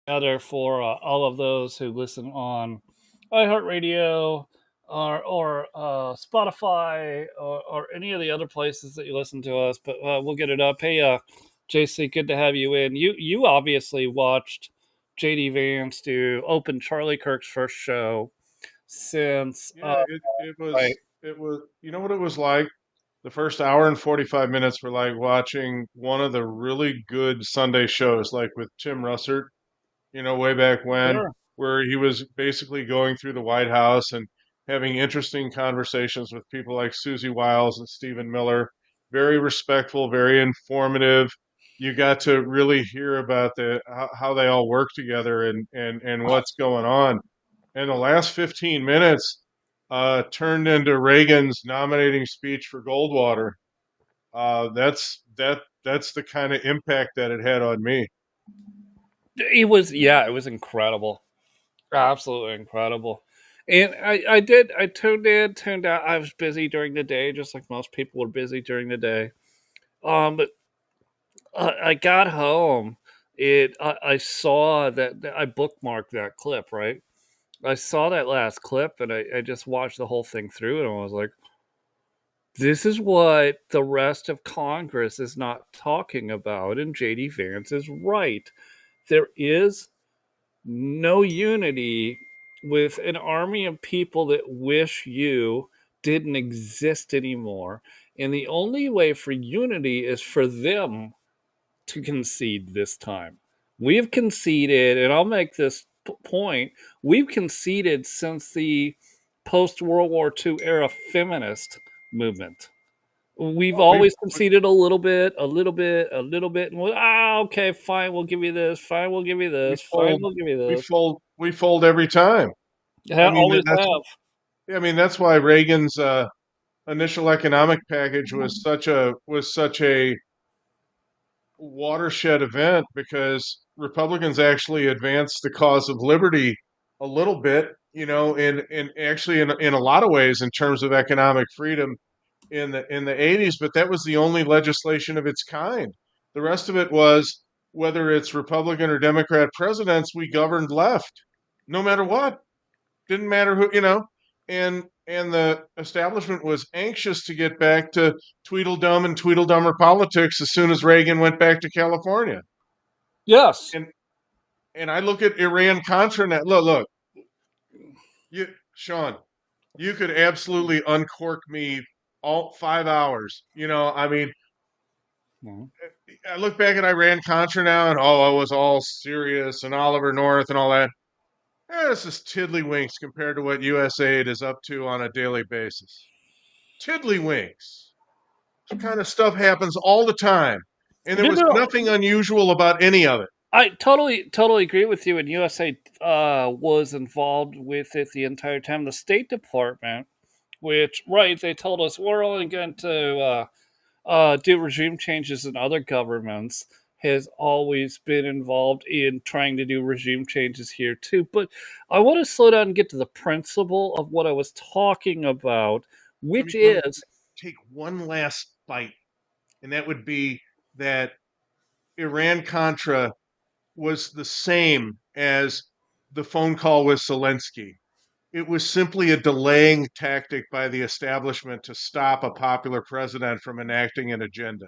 together for all of those who listen on iHeartRadio or Spotify or any of the other places that you listen to us. But we'll get it up. Hey, JC, good to have you in. You obviously watched JD Vance do open Charlie Kirk's first show since Yeah, it right. was you know what it was like? The first hour and 45 minutes were like watching one of the really good Sunday shows, like with Tim Russert, way back when, Sure. where he was basically going through the White House and having interesting conversations with people like Susie Wiles and Stephen Miller. Very respectful, very informative. You got to really hear about how they all work together and what's going on. And the last 15 minutes turned into Reagan's nominating speech for Goldwater. That's the kind of impact that it had on me. It was incredible. Absolutely incredible. And I tuned in, tuned out. I was busy during the day, just like most people were busy during the day. But I got home. I saw that I bookmarked that clip, right? I saw that last clip and I just watched the whole thing through and I was like, this is what the rest of Congress is not talking about. And JD Vance is right. There is no unity with an army of people that wish you didn't exist anymore. And the only way for unity is for them to concede this time. We've conceded, and I'll make this point we've conceded since the post World War II era feminist movement. We've Oh, we always conceded a little bit, a little bit, a little bit, and okay, fine, we'll give you this, fine, we'll give you we this, fine, fold we'll give you this. we fold every time. I Yeah, mean always that's have. yeah, I mean that's why Reagan's initial economic package was such a watershed event because Republicans actually advanced the cause of liberty a little bit, and actually in a lot of ways in terms of economic freedom in the 80s, but that was the only legislation of its kind. The rest of it was whether it's Republican or Democrat presidents, we governed left, no matter what. Didn't matter who. And the establishment was anxious to get back to Tweedledum and Tweedledummer politics as soon as Reagan went back to California. Yes. And and I look at Iran Contra now. Look, you Sean, you could absolutely uncork me all 5 hours. I mean, Mhm. I look back at Iran Contra now, and I was all serious and Oliver North and all that. This is tiddlywinks compared to what USAID is up to on a daily basis. Tiddlywinks. This kind of stuff happens all the time, and there No, was no, nothing unusual about any of it. I totally agree with you. And USA was involved with it the entire time. The State Department, which right, they told us we're only going to do regime changes in other governments, has always been involved in trying to do regime changes here too. But I want to slow down and get to the principle of what I was talking about, which Let me is take one last bite, and that would be that Iran Contra was the same as the phone call with Zelensky. It was simply a delaying tactic by the establishment to stop a popular president from enacting an agenda.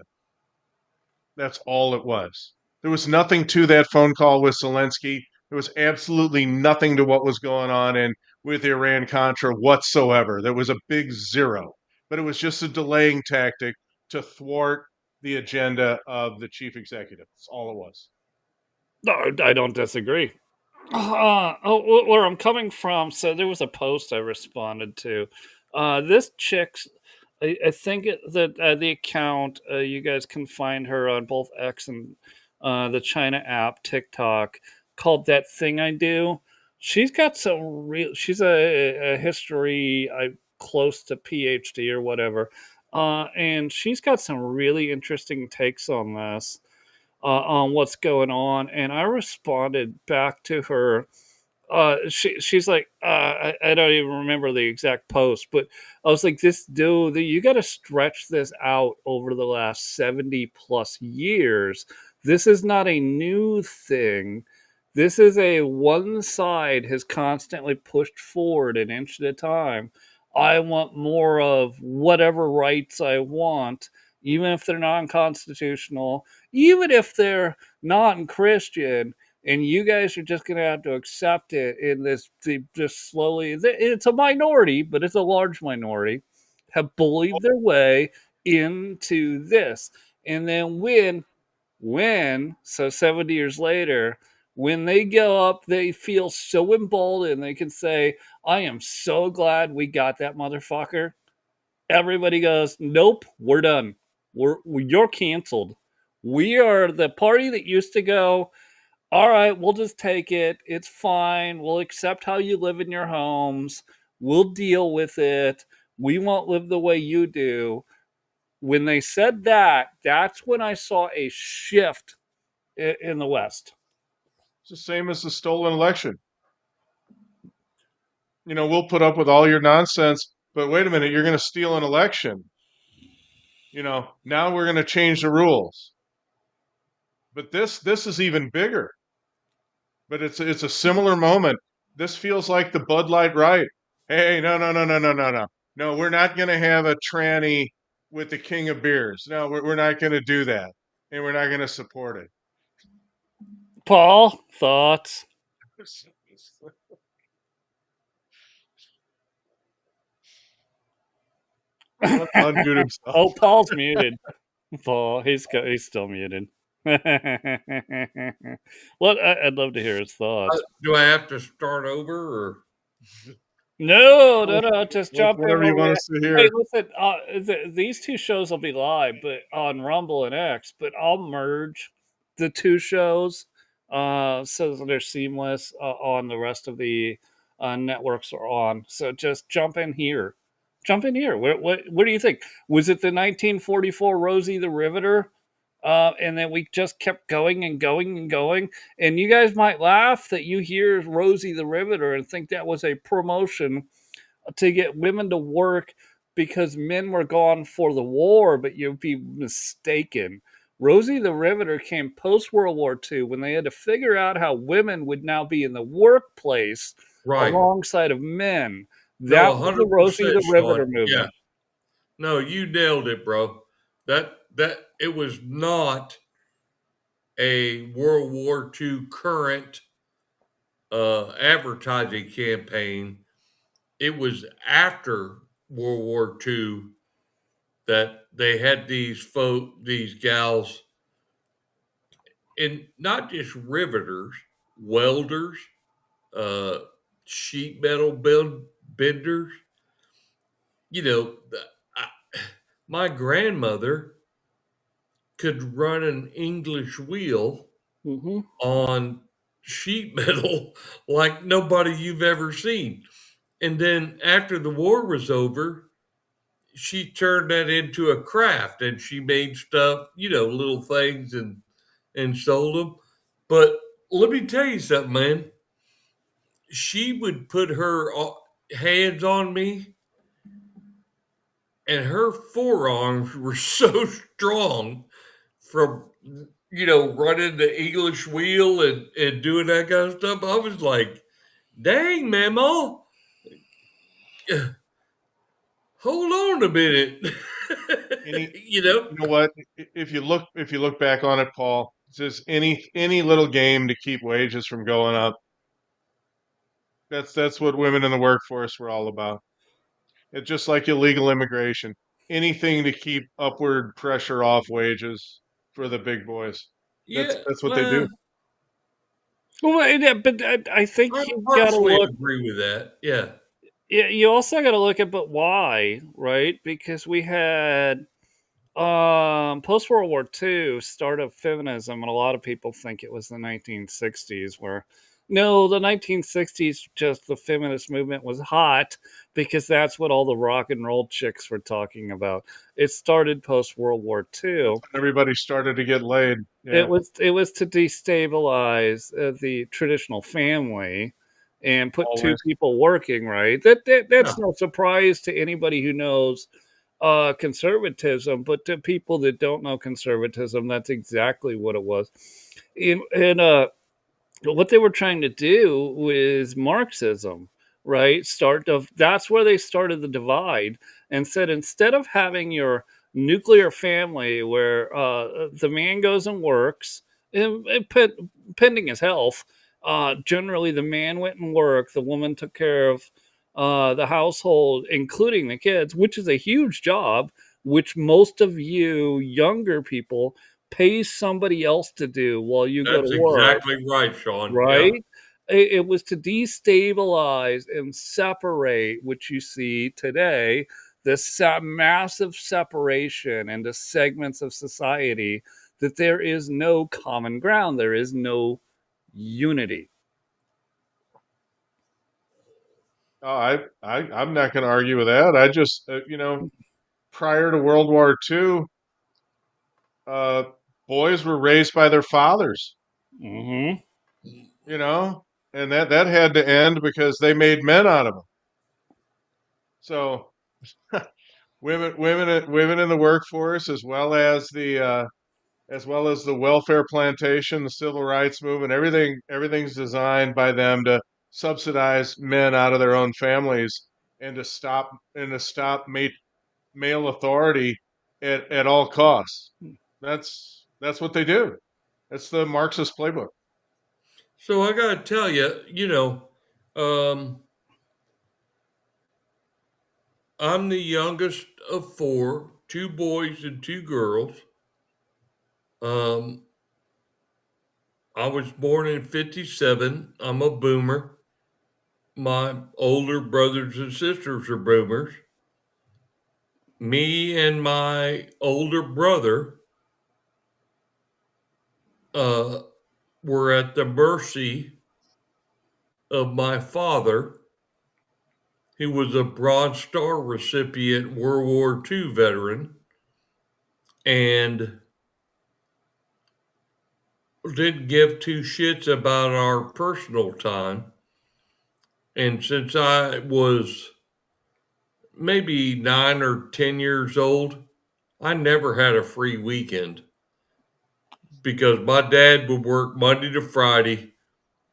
That's all it was. There was nothing to that phone call with Zelensky. There was absolutely nothing to what was going on in with Iran Contra whatsoever. There was a big zero. But it was just a delaying tactic to thwart the agenda of the chief executive. That's all it was. no, I don't disagree. Where I'm coming from, so there was a post I responded to. This chick's, I think that the account, you guys can find her on both X and the China app, TikTok, called That Thing I Do. She's got some real, she's a history, close to PhD or whatever. And she's got some really interesting takes on this, on what's going on. And I responded back to her. She's like, I don't even remember the exact post, but I was like, this dude, you got to stretch this out over the last 70 plus years. This is not a new thing. This is a one side has constantly pushed forward an inch at a time. I want more of whatever rights I want, even if they're non-constitutional, even if they're non-Christian, and you guys are just going to have to accept it in this just slowly. It's a minority, but it's a large minority have bullied their way into this, and then so 70 years later, when they go up, they feel so emboldened. They can say, I am so glad we got that motherfucker. Everybody goes, nope, we're done. You're canceled. We are the party that used to go, all right, we'll just take it. It's fine. We'll accept how you live in your homes. We'll deal with it. We won't live the way you do. When they said that, that's when I saw a shift in the West. It's the same as the stolen election. We'll put up with all your nonsense, but wait a minute, you're going to steal an election. Now we're going to change the rules. But this is even bigger. But it's a similar moment. This feels like the Bud Light right. Hey, no, no, no, no, no, no, no. No, we're not going to have a tranny with the king of beers. No, we're not going to do that. And we're not going to support it. Paul, thoughts? He'll have to unmute himself. Oh, Paul's muted. Paul, he's still muted. Well, I'd love to hear his thoughts. Do I have to start over or? No, no, no. Just jump in Whatever where you we want at. us to Hey, hear. listen. These two shows will be live, but on Rumble and X. But I'll merge the two shows, so that they're seamless on the rest of the networks are on. So just jump in here. Jump in here. What do you think? Was it the 1944 Rosie the Riveter? And then we just kept going and going and going. And you guys might laugh that you hear Rosie the Riveter and think that was a promotion to get women to work because men were gone for the war, but you'd be mistaken. Rosie the Riveter came post World War II when they had to figure out how women would now be in the workplace Right. alongside of men. No, That was the Rosie 100%, the Riveter Sean. Yeah. movement. No, you nailed it, bro. That it was not a World War II current advertising campaign. It was after World War II that they had these gals, and not just riveters, welders, uh, sheet metal benders. You know, I, my grandmother could run an English wheel Hmm. on sheet metal like nobody you've ever seen. And then after the war was over, she turned that into a craft and she made stuff, little things and sold them. But let me tell you something, man. She would put her hands on me, and her forearms were so strong from running the English wheel and doing that kind of stuff. I was like, dang, Mama, hold on a minute. Any, you know? you know what? If you look back on it, Paul, just any little game to keep wages from going up. That's what women in the workforce were all about. It's just like illegal immigration. Anything to keep upward pressure off wages for the big boys. That's Yeah, that's what they well, do. Well, yeah, but I think I you've got to partially look. agree with that. Yeah. Yeah, you also got to look at, but why, right? Because we had post World War II start of feminism, and a lot of people think it was the 1960s. Where no, the 1960s just the feminist movement was hot because that's what all the rock and roll chicks were talking about. It started post World War That's II. when everybody started to get laid. It Yeah, was it was to destabilize the traditional family and put two always. people working, right. Yeah. That's no surprise to anybody who knows conservatism, but to people that don't know conservatism, that's exactly what it was. In what they were trying to do with Marxism, right? That's where they started the divide and said instead of having your nuclear family where the man goes and works, pending his health, generally the man went and worked, the woman took care of the household, including the kids, which is a huge job, which most of you younger people pay somebody else to do while you go to That's work, exactly right, Sean. Yeah. right? It was to destabilize and separate, which you see today, this massive separation into segments of society, that there is no common ground, there is no unity. Oh, I'm not going to argue with that. I just, prior to World War II, uh, boys were raised by their fathers, Hmm. you know, and that had to end because they made men out of them. So women in the workforce, as well as the welfare plantation, the civil rights movement, everything's designed by them to subsidize men out of their own families and to stop male authority at all costs. That's what they do. That's the Marxist playbook. So I got to tell you, um, I'm the youngest of four, two boys and two girls. Um, I was born in 57. I'm a boomer. My older brothers and sisters are boomers. Me and my older brother uh, were at the mercy of my father, who was a Bronze Star recipient, World War II veteran, and didn't give two shits about our personal time. And since I was maybe 9 or 10 years old, I never had a free weekend because my dad would work Monday to Friday.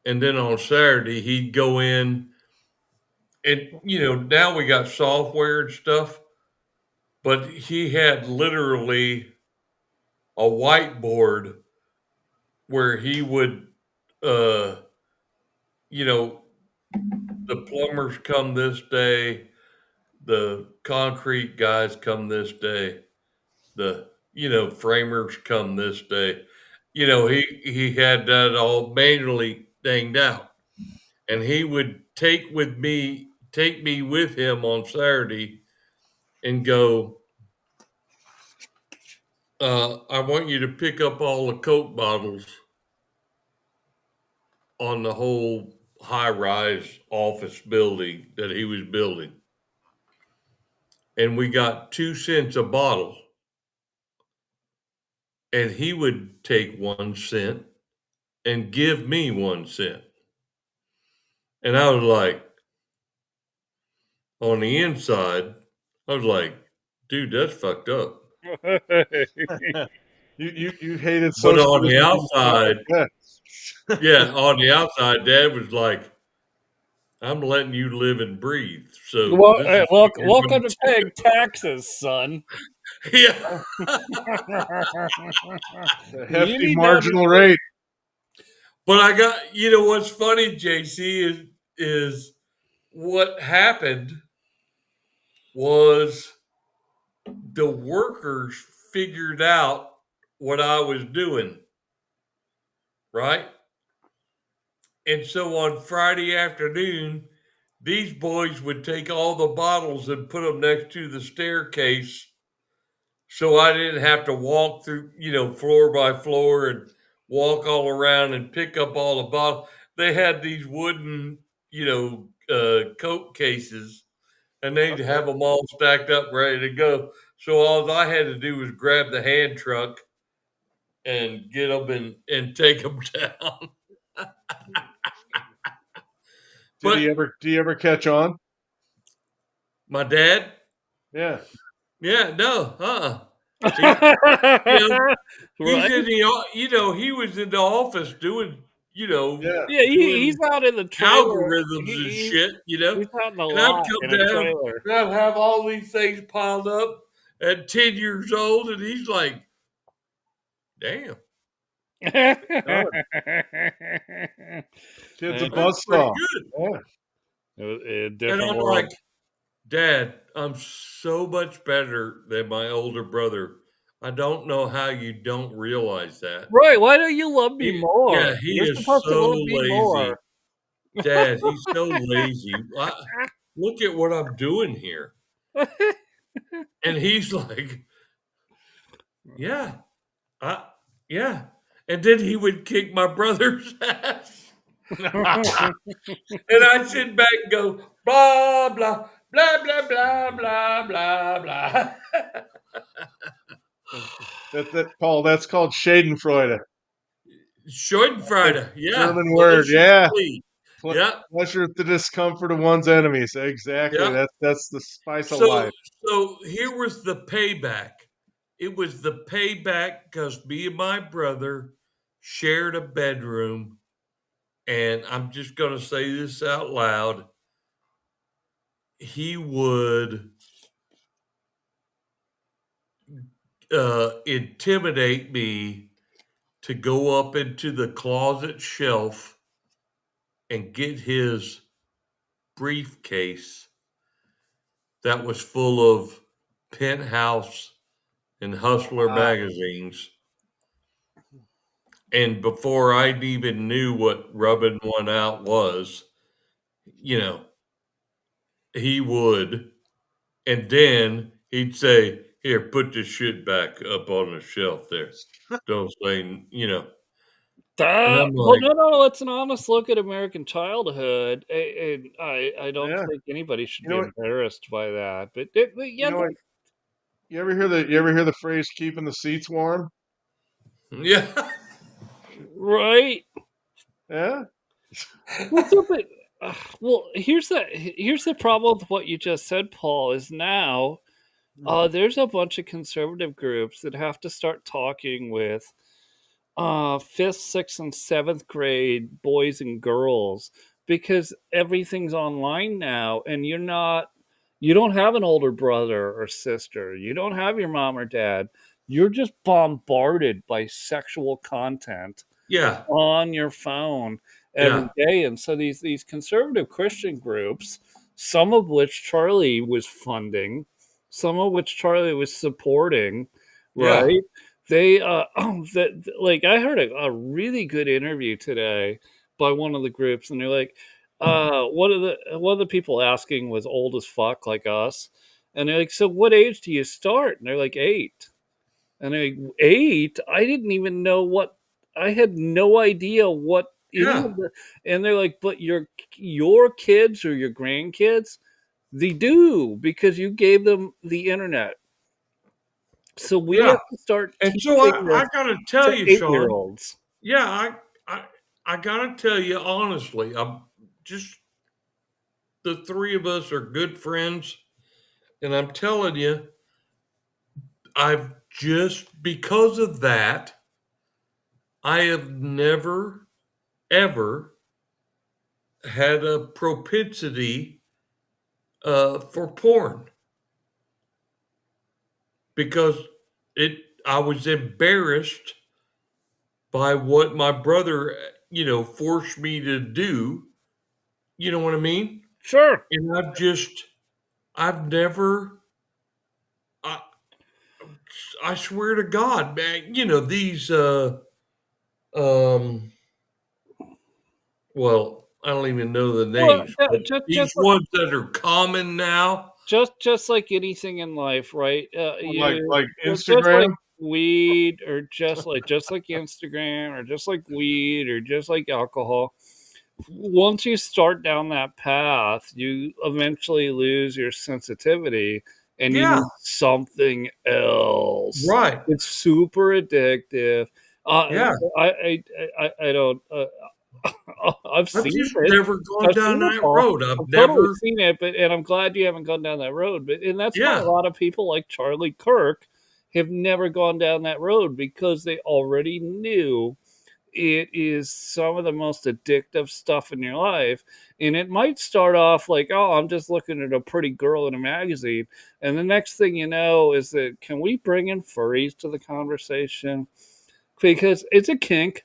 And then on Saturday, he'd go in and, now we got software and stuff, but he had literally a whiteboard where he would, uh, you know, the plumbers come this day, the concrete guys come this day, the framers come this day. He had that all manually danged out, and he would take me with him on Saturday and go. I want you to pick up all the Coke bottles on the whole high rise office building that he was building, and we got 2 cents a bottle, and he would take 1 cent and give me 1 cent. And I was like, on the inside, I was like, dude, that's fucked up. You hated But on the socialism outside, inside. yeah, on the outside, Dad was like, I'm letting you live and breathe. So Well, this is what you're welcome going to to paying taxes, son. do. Yeah. A You hefty need to marginal understand. rate. But I got, what's funny, JC, is what happened was the workers figured out what I was doing, right? And so on Friday afternoon, these boys would take all the bottles and put them next to the staircase so I didn't have to walk through, floor by floor and walk all around and pick up all the bottles. They had these wooden, Coke cases, and they'd Okay. have them all stacked up ready to go. So all I had to do was grab the hand truck and get them and take them down. But Did he ever catch on? my dad, Yeah. yeah, no, he, you know, he's Right? in the, he was in the office doing, Yeah. Yeah, he's doing out in the trailer. algorithms and shit, He's out in the and I'd lot come in a down trailer. and I'd have all these things piled up at 10 years old, and he's like, damn, Done. Kid's a And that's pretty buzzsaw. good. Yeah. a And different I'm like, world. Dad, I'm so much better than my older brother. I don't know how you don't realize that. Right, why don't you love me Yeah, more? he You're is supposed to so love me more. lazy. Dad, he's so lazy. Look at what I'm doing here. And he's like, yeah, I, yeah. And then he would kick my brother's ass. And I'd sit back and go, blah, blah, blah, blah, blah, blah, blah, blah. That's called Schadenfreude. It's Schadenfreude. Yeah. German word. Malicious Yeah. glee. Ple- Yeah. Pleasure at the discomfort of one's enemies. Exactly. Yeah. That's the spice of So, life. so here was the payback. It was the payback because me and my brother shared a bedroom. And I'm just going to say this out loud. He would intimidate me to go up into the closet shelf and get his briefcase that was full of Penthouse and Hustler Wow. magazines. And before I even knew what rubbing one out was, you know, he would. And then he'd say, here, put this shit back up on the shelf there. Don't say. And I'm Well, like, no, it's an honest look at American childhood, and I don't Yeah. think anybody should You know be what? embarrassed by that, but You yeah, know what? You ever hear the phrase "keeping the seats warm"? yeah, right? Yeah. Well, so, but, well, here's the problem with what you just said, Paul, is now, there's a bunch of conservative groups that have to start talking with 5th, 6th, and 7th grade boys and girls because everything's online now and you don't have an older brother or sister. You don't have your mom or dad. You're just bombarded by sexual content yeah, on your phone every yeah, day. And so these conservative Christian groups, some of which Charlie was funding, some of which Charlie was supporting, yeah, right? They like I heard a really good interview today by one of the groups, and they're like, one of the people asking was old as fuck like us, and they're like, so what age do you start? And they're like 8. And I 8? I didn't even know what I had no idea what any yeah, of the and they're like, "But your kids or your grandkids, they do because you gave them the internet." So we yeah. have to start And so teaching I this gotta tell to you, Sean. eight-year-olds. Yeah, I I gotta tell you honestly, I'm just the three of us are good friends, and I'm telling you, I've just because of that, I have never ever had a propensity for porn because it I was embarrassed by what my brother forced me to do. You know what I mean? Sure. And I've never I I swear to God, man, these um well, I don't even know the Well, names, but these ones that are common now. just like anything in life, right? Like Just like Instagram. weed, or just like Instagram, or just like weed, or just like alcohol. Once you start down that path, you eventually lose your sensitivity, and you Yeah, need something else. right. It's super addictive. Yeah. I don't. I've I've seen just it. never gone I've down seen it, that Paul. road. I've I've totally never seen it, and I'm glad you haven't gone down that road. And that's why a yeah. lot of people like Charlie Kirk have never gone down that road because they already knew it is some of the most addictive stuff in your life. And it might start off like, oh, I'm just looking at a pretty girl in a magazine. And the next thing you know is that, can we bring in furries to the conversation? Because it's a kink.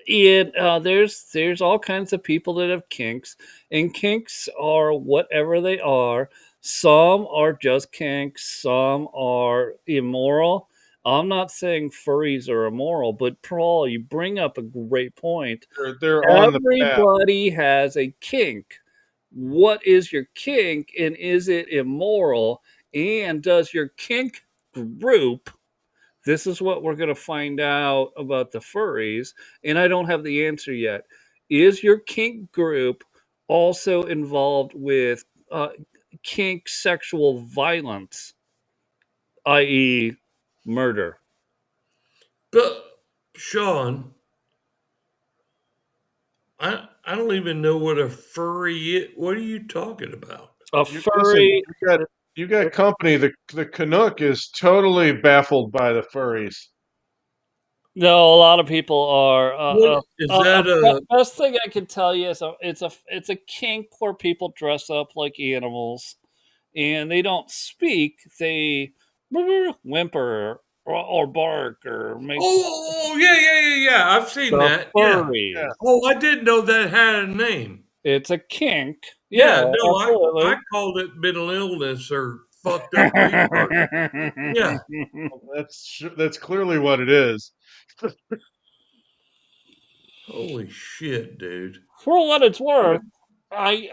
And there's all kinds of people that have kinks, and kinks are whatever they are. Some are just kinks, some are immoral. I'm not saying furries are immoral, but Paul, you bring up a great point. They're on the path. Everybody has a kink. What is your kink, and is it immoral? And does your kink group, this is what we're going to find out about the furries, and I don't have the answer yet. Is your kink group also involved with kink sexual violence, i.e., murder? But Sean, I don't even know what a furry is. What are you talking about? A You listen. furry. You got company. The Canuck is totally baffled by the furries. No, a lot of people are. What is that Best thing I can tell you is it's a kink where people dress up like animals, and they don't speak. They whimper or bark or make yeah. I've seen the that. Yeah. Yeah. furries. Oh, I didn't know that had a name. It's a kink. Yeah, Yeah, no, I absolutely. called it mental illness or fucked up retard. Yeah. That's clearly what it is. Holy shit, dude. For what it's worth, I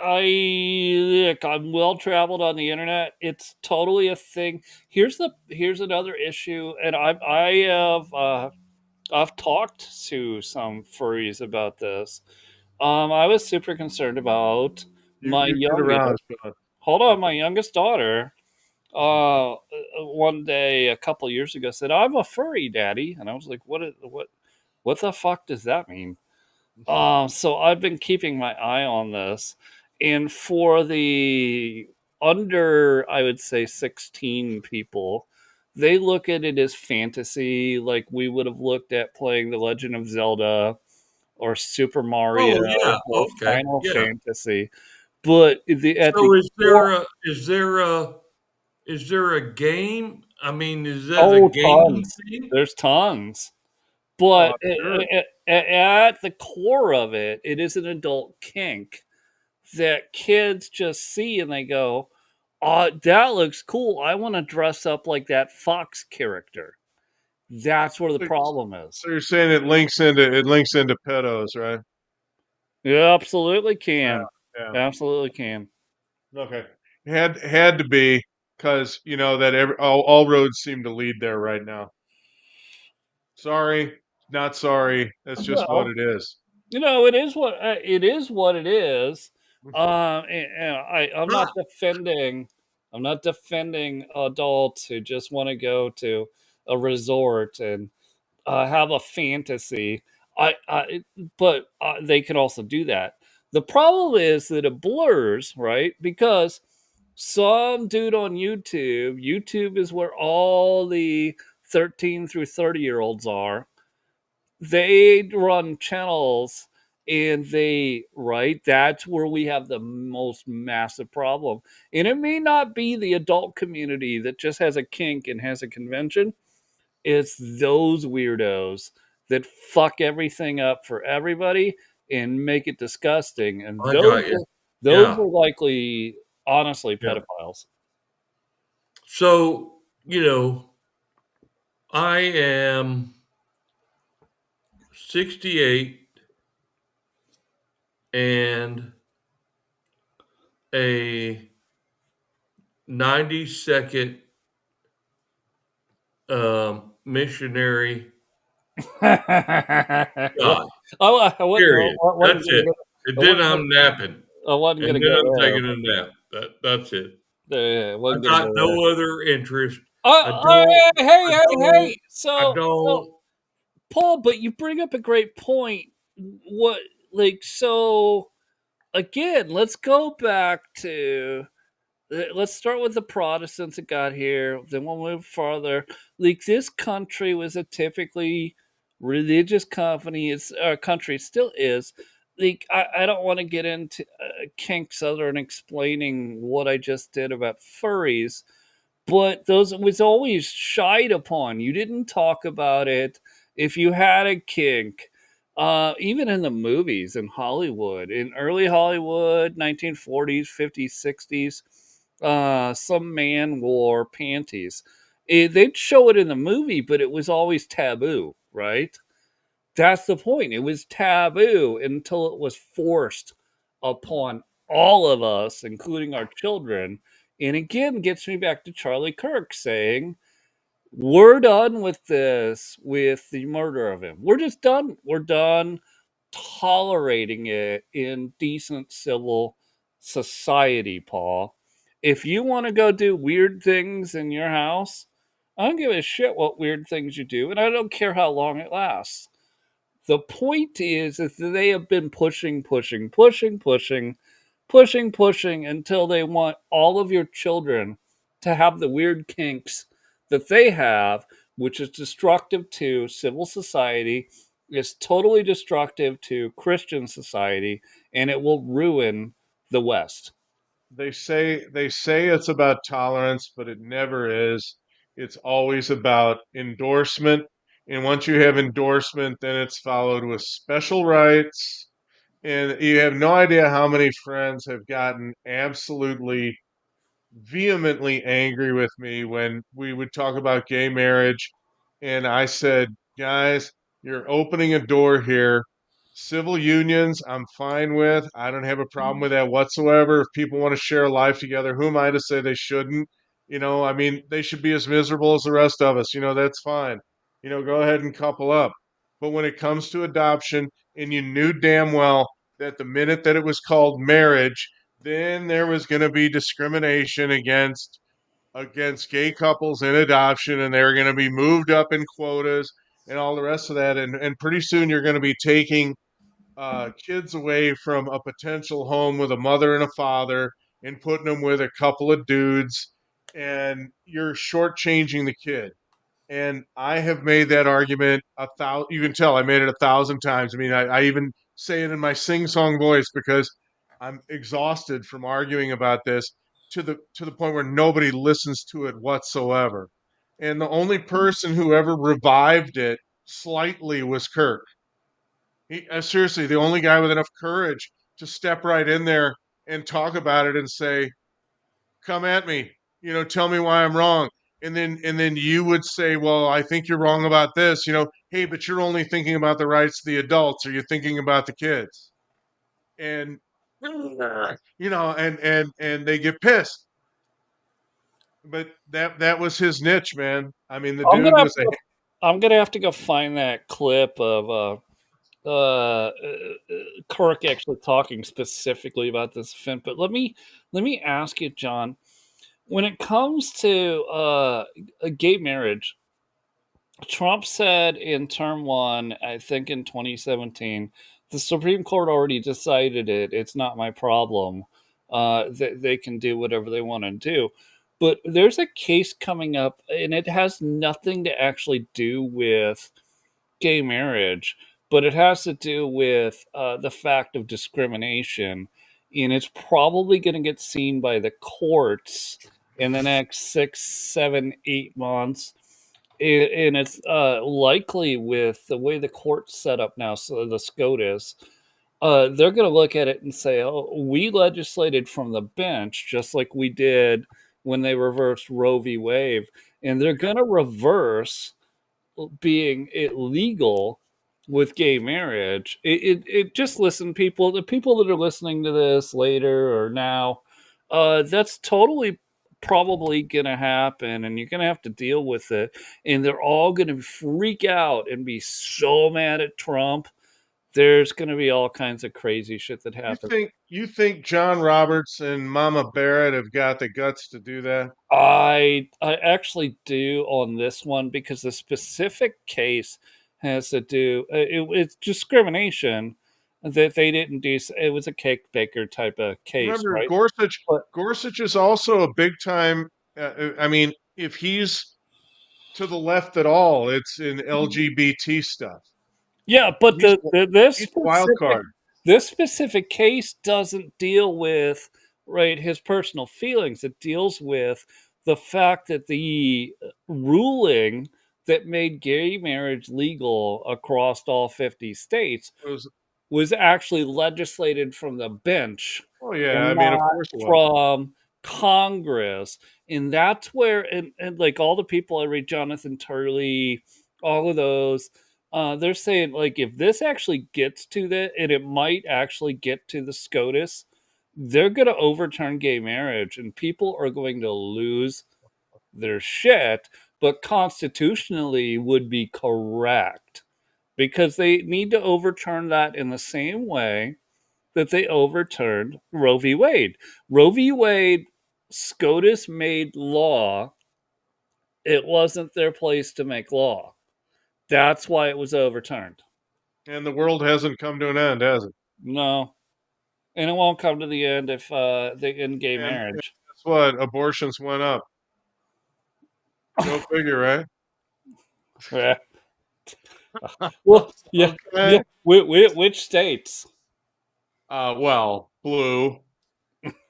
look, I'm well traveled on the internet. It's totally a thing. Here's another issue, and I've talked to some furries about this. I was super concerned about my You get youngest. around, Sean. Hold on, my youngest daughter. One day a couple years ago said, "I'm a furry, Daddy," and I was like, What the fuck does that mean?" So I've been keeping my eye on this, and for the under, I would say 16 people, they look at it as fantasy, like we would have looked at playing The Legend of Zelda or Super Mario Oh yeah, or okay. Final Yeah. Fantasy. But at the So core, is there a game? I mean, is that a oh, gaming tons. thing? There's tons. Oh, But I'm sure. at the core of it, it is an adult kink that kids just see and they go, "Oh, that looks cool. I want to dress up like that Fox character." That's where the So, problem is. so you're saying it links into pedos, right? You absolutely Yeah. can. Yeah. Absolutely can. Okay. Had to be because that all roads seem to lead there right now. Sorry, not sorry. That's just what Well, it is. it is what it is. And I'm not Ah, defending. I'm not defending adults who just want to go to a resort and have a fantasy. But they can also do that. The problem is that it blurs, right? Because some dude on YouTube is where all the 13 through 30 year olds are. They run channels and right, that's where we have the most massive problem. And it may not be the adult community that just has a kink and has a convention. It's those weirdos that fuck everything up for everybody and make it disgusting. And I got you. those Yeah. are likely, honestly, Yeah. pedophiles. So, I am 68 and a 90-second missionary Well, guy. I wasn't, Period. wasn't That's gonna it. go. And I then wasn't, I'm napping. I wasn't And gonna then go I'm there. taking a nap. That's it. Yeah, I I wasn't gonna got go there. no other interest. I don't. Oh, hey, I hey, don't. hey. I So don't. Paul, but you bring up a great point. What, like, so again, let's go back to, let's start with the Protestants that got here, then we'll move farther. Like, this country was a typically religious country still is. Like, I don't want to get into kinks other than explaining what I just did about furries, but those it was always shied upon. You didn't talk about it if you had a kink. Even in the movies in Hollywood, in early Hollywood, 1940s, 50s, 60s, some man wore panties. They'd show it in the movie, but it was always taboo, right? That's the point. It was taboo until it was forced upon all of us, including our children. And again, gets me back to Charlie Kirk saying, we're done with this, with the murder of him. We're just done. We're done tolerating it in decent civil society, Paul. If you want to go do weird things in your house, I don't give a shit what weird things you do, and I don't care how long it lasts. The point is that they have been pushing, pushing, pushing, pushing, pushing, pushing until they want all of your children to have the weird kinks that they have, which is destructive to civil society, is totally destructive to Christian society, and it will ruin the West. They say it's about tolerance, but it never is. It's always about endorsement. And once you have endorsement, then it's followed with special rights. And you have no idea how many friends have gotten absolutely vehemently angry with me when we would talk about gay marriage. And I said, guys, you're opening a door here. Civil unions, I'm fine with. I don't have a problem with that whatsoever. If people want to share a life together, who am I to say they shouldn't? I mean, they should be as miserable as the rest of us. That's fine. Go ahead and couple up. But when it comes to adoption, and you knew damn well that the minute that it was called marriage, then there was going to be discrimination against gay couples in adoption, and they're going to be moved up in quotas and all the rest of that. And pretty soon you're going to be taking kids away from a potential home with a mother and a father and putting them with a couple of dudes, and you're shortchanging the kid. And I have made that argument a thousand. You can tell I made it 1,000 times. I mean, I even say it in my sing-song voice because I'm exhausted from arguing about this to the point where nobody listens to it whatsoever. And the only person who ever revived it slightly was Kirk. Seriously, the only guy with enough courage to step right in there and talk about it and say, come at me, tell me why I'm wrong. And then you would say, well, I think you're wrong about this. Hey, but you're only thinking about the rights of the adults, or you're thinking about the kids. And and they get pissed. But that was his niche, man. I mean, the I'm dude gonna have was to go, I'm gonna have to go find that clip of Kirk actually talking specifically about this event. But let me ask you, John, when it comes to a gay marriage, Trump said in term one, I think in 2017, the Supreme Court already decided it. It's not my problem. They can do whatever they want to do. But there's a case coming up, and it has nothing to actually do with gay marriage, but it has to do with the fact of discrimination. And it's probably going to get seen by the courts in the next 6, 7, 8 months. And it's likely with the way the court's set up now, so the SCOTUS, they're going to look at it and say, oh, we legislated from the bench, just like we did when they reversed Roe v. Wade. And they're going to reverse being illegal with gay marriage. It just listen, people, the people that are listening to this later or now, that's totally probably gonna happen, and you're gonna have to deal with it, and they're all gonna freak out and be so mad at Trump. There's gonna be all kinds of crazy shit that you happens. think you think John Roberts and Mama Barrett have got the guts to do that? I actually do on this one because the specific case has to do it's discrimination that they didn't do. It was a cake baker type of case, Remember, right? Gorsuch. But Gorsuch is also a big time. I mean, if he's to the left at all. It's in LGBT stuff. Yeah, but He's this he's a wild specific card. case doesn't deal with, right, his personal feelings. It deals with the fact that the ruling that made gay marriage legal across all 50 states It was, was actually legislated from the bench oh yeah, I and mean, of not course it was. from Congress. And that's where, and like all the people I read, Jonathan Turley, all of those, they're saying like if this actually gets to that, and it might actually get to the SCOTUS, they're going to overturn gay marriage, and people are going to lose their shit. But constitutionally, would be correct because they need to overturn that in the same way that they overturned Roe v. Wade. Roe v. Wade, SCOTUS made law. It wasn't their place to make law. That's why it was overturned. And the world hasn't come to an end, has it? No. And it won't come to the end if they end gay And marriage. guess what? Abortions went up. Go figure, right? Yeah. Well, yeah, Okay. yeah. Which states? Well, blue.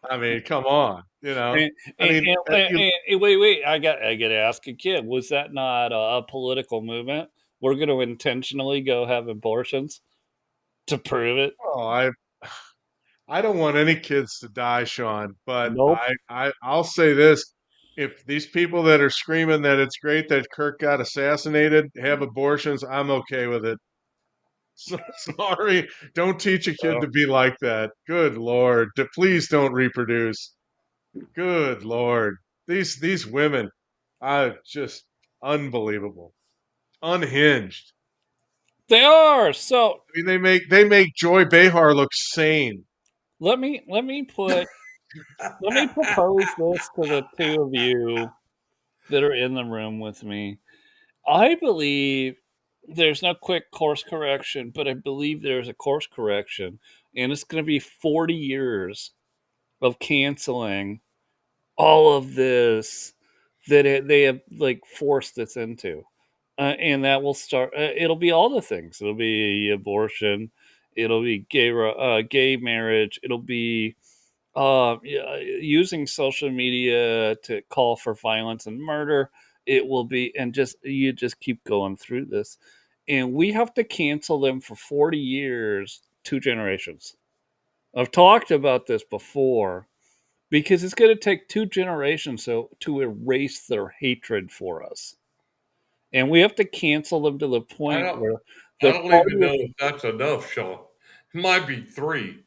I mean, come on. You know, And, I mean, wait. I got to ask a kid. Was that not a political movement? We're going to intentionally go have abortions to prove it. oh, I don't want any kids to die, Sean, but Nope. I'll say this. If these people that are screaming that it's great that Kirk got assassinated have abortions, I'm okay with it. So, sorry, don't teach a kid So to be like that. Good Lord. Please don't reproduce. Good Lord. These women, just unbelievable. Unhinged. they are. So I mean, they make Joy Behar look sane. let me propose this to the two of you that are in the room with me. I believe there's no quick course correction, but I believe there's a course correction, and it's going to be 40 years of canceling all of this they have like forced us into, and that will start. It'll be all the things. It'll be abortion. It'll be gay marriage. It'll be yeah, using social media to call for violence and murder. It will be, and just you just keep going through this, and we have to cancel them for 40 years, 2 generations. I've talked about this before because it's going to take 2 generations to erase their hatred for us, and we have to cancel them to the I point don't where I they're don't part even of know if that's enough, Sean. It might be three.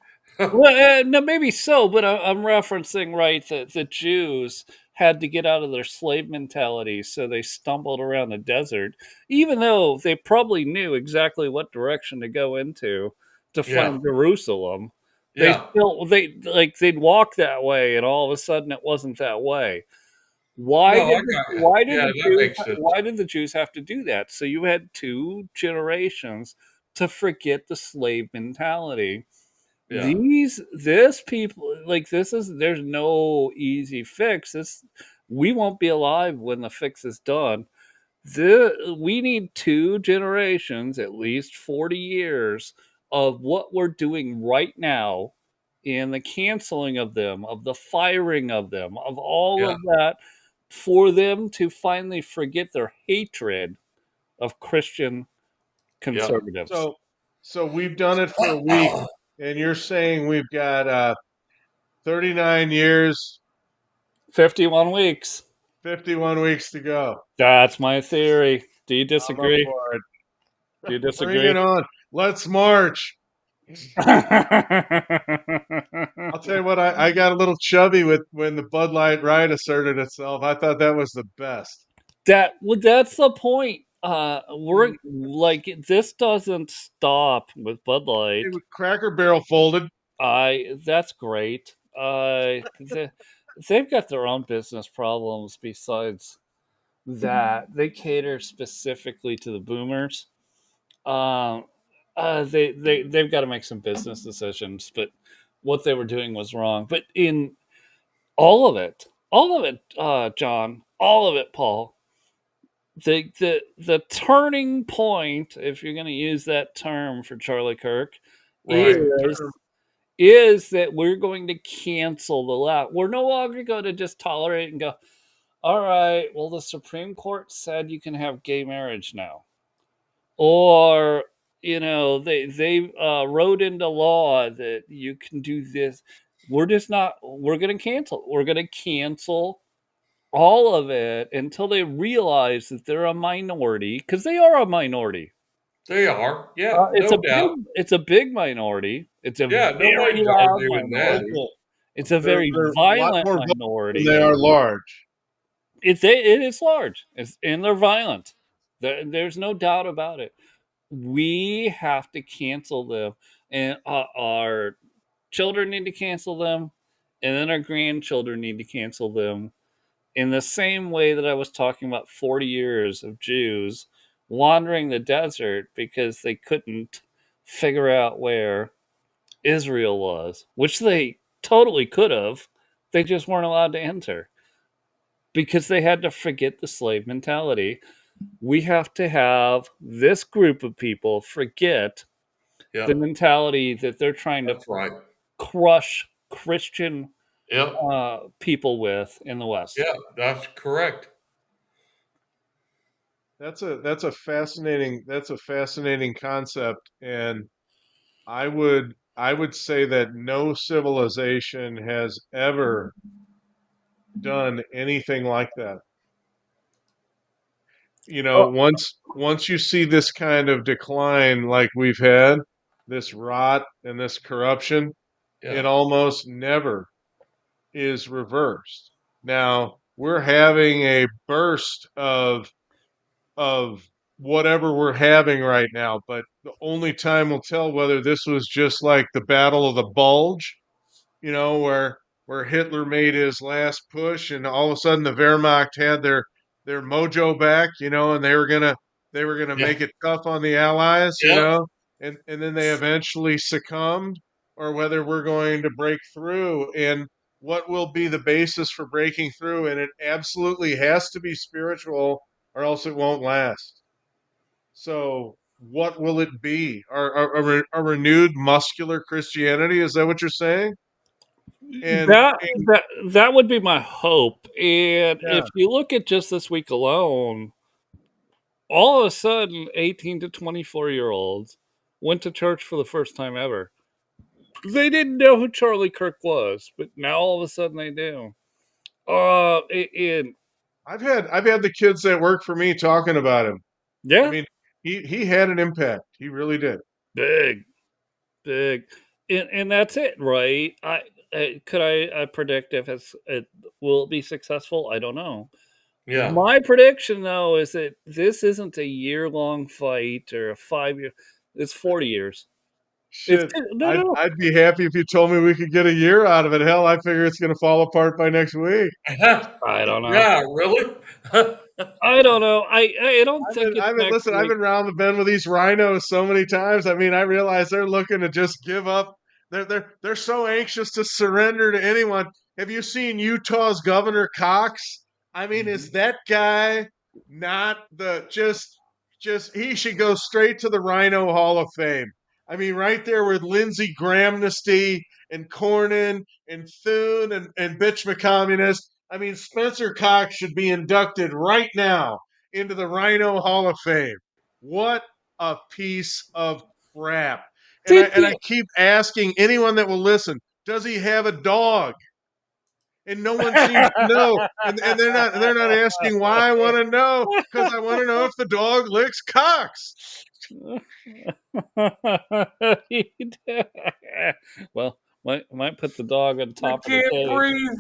well, no, maybe so, but I'm referencing right that the Jews had to get out of their slave mentality, so they stumbled around the desert, even though they probably knew exactly what direction to go into to Yeah. find Jerusalem. They Yeah. still they'd walk that way, and all of a sudden it wasn't that way. Why No, did I the got why did yeah, the that Jews makes sense. why did the Jews have to do that? So you had 2 generations to forget the slave mentality. Yeah. This people like this is there's no easy fix. This we won't be alive when the fix is done. We need 2 generations, at least 40 years of what we're doing right now in the canceling of them, of the firing of them, of all Yeah. of that for them to finally forget their hatred of Christian Yeah. conservatives. So so we've done it for a week, and you're saying we've got 39 years, 51 weeks. 51 weeks to go. That's my theory. Do you I'm up disagree? for it. Do you Bring disagree? it on. Let's march. I'll tell you what, I got a little chubby with when the Bud Light riot asserted itself. I thought that was the best. that's the point. We're Mm, like this doesn't stop with Bud It Light. was Cracker Barrel folded. I That's great. They've got their own business problems besides that. They cater specifically to the boomers. Um, they've got to make some business decisions, but what they were doing was wrong. But in all of it, John, all of it, Paul, the turning point, if you're going to use that term for Charlie Kirk, Right. is is that we're going to cancel the law. We're no longer going to just tolerate and go, all right, well, the Supreme Court said you can have gay marriage now, or they wrote into law that you can do this. We're just not. We're going to cancel. We're going to cancel all of it until they realize that they're a minority, because they are a minority. They are. Yeah, no doubt. It's a big minority. It's a Yeah, very nobody's loud arguing that. minority. It's a They're very a lot violent more vocal than minority. they are large. It is large. And they're violent. There's no doubt about it. We have to cancel them, and our children need to cancel them, and then our grandchildren need to cancel them. In the same way that I was talking about 40 years of Jews wandering the desert because they couldn't figure out where Israel was, which they totally could have. They just weren't allowed to enter because they had to forget the slave mentality. We have to have this group of people forget the Yep, mentality that they're trying to that's right. crush Christian Yep, people with in the West. yeah, that's correct. That's a fascinating concept, and I would say that no civilization has ever done anything like that. Oh, Once you see this kind of decline like we've had, this rot and this corruption, Yeah, it almost never is reversed. Now, we're having a burst of whatever we're having right now, but the only time will tell whether this was just like the Battle of the Bulge, where Hitler made his last push, and all of a sudden the Wehrmacht had their mojo back, and they were gonna yeah, make it tough on the Allies, yep, and then they eventually succumbed, or whether we're going to break through, and what will be the basis for breaking through, and it absolutely has to be spiritual, or else it won't last. So, what will it be? A renewed muscular Christianity? Is that what you're saying? And, that and that would be my hope. And yeah, if you look at just this week alone, all of a sudden 18 to 24-year-olds went to church for the first time ever. They didn't know who Charlie Kirk was, but now all of a sudden they do. And I've had the kids that work for me talking about him. I yeah, mean, he had an impact. He really did. big, big, and that's it, right? I predict if it will it be successful? I don't know. yeah. My prediction, though, is that this isn't a year-long fight or a 5 year. It's 40 years. It's Shit, no, I'd no. I'd be happy if you told me we could get a year out of it. Hell, I figure it's gonna fall apart by next week. I don't know. Yeah, really? I don't know. I don't think it's next Listen, I've week. been round the bend with these rhinos so many times. I mean, I realize they're looking to just give up. They're so anxious to surrender to anyone. Have you seen Utah's Governor Cox? I mean, is Mhm. that guy not the just he should go straight to the Rhino Hall of Fame. I mean, right there with Lindsey Grahamnesty and Cornyn and Thune and Bitch McCommunist. I mean, Spencer Cox should be inducted right now into the Rhino Hall of Fame. What a piece of crap. And I Did and I you? keep asking anyone that will listen, does he have a dog? And no one seems to know. And they're not asking why. I want to know because I want to know if the dog licks cocks. Well, might put the dog on I top of the can't cage, breathe.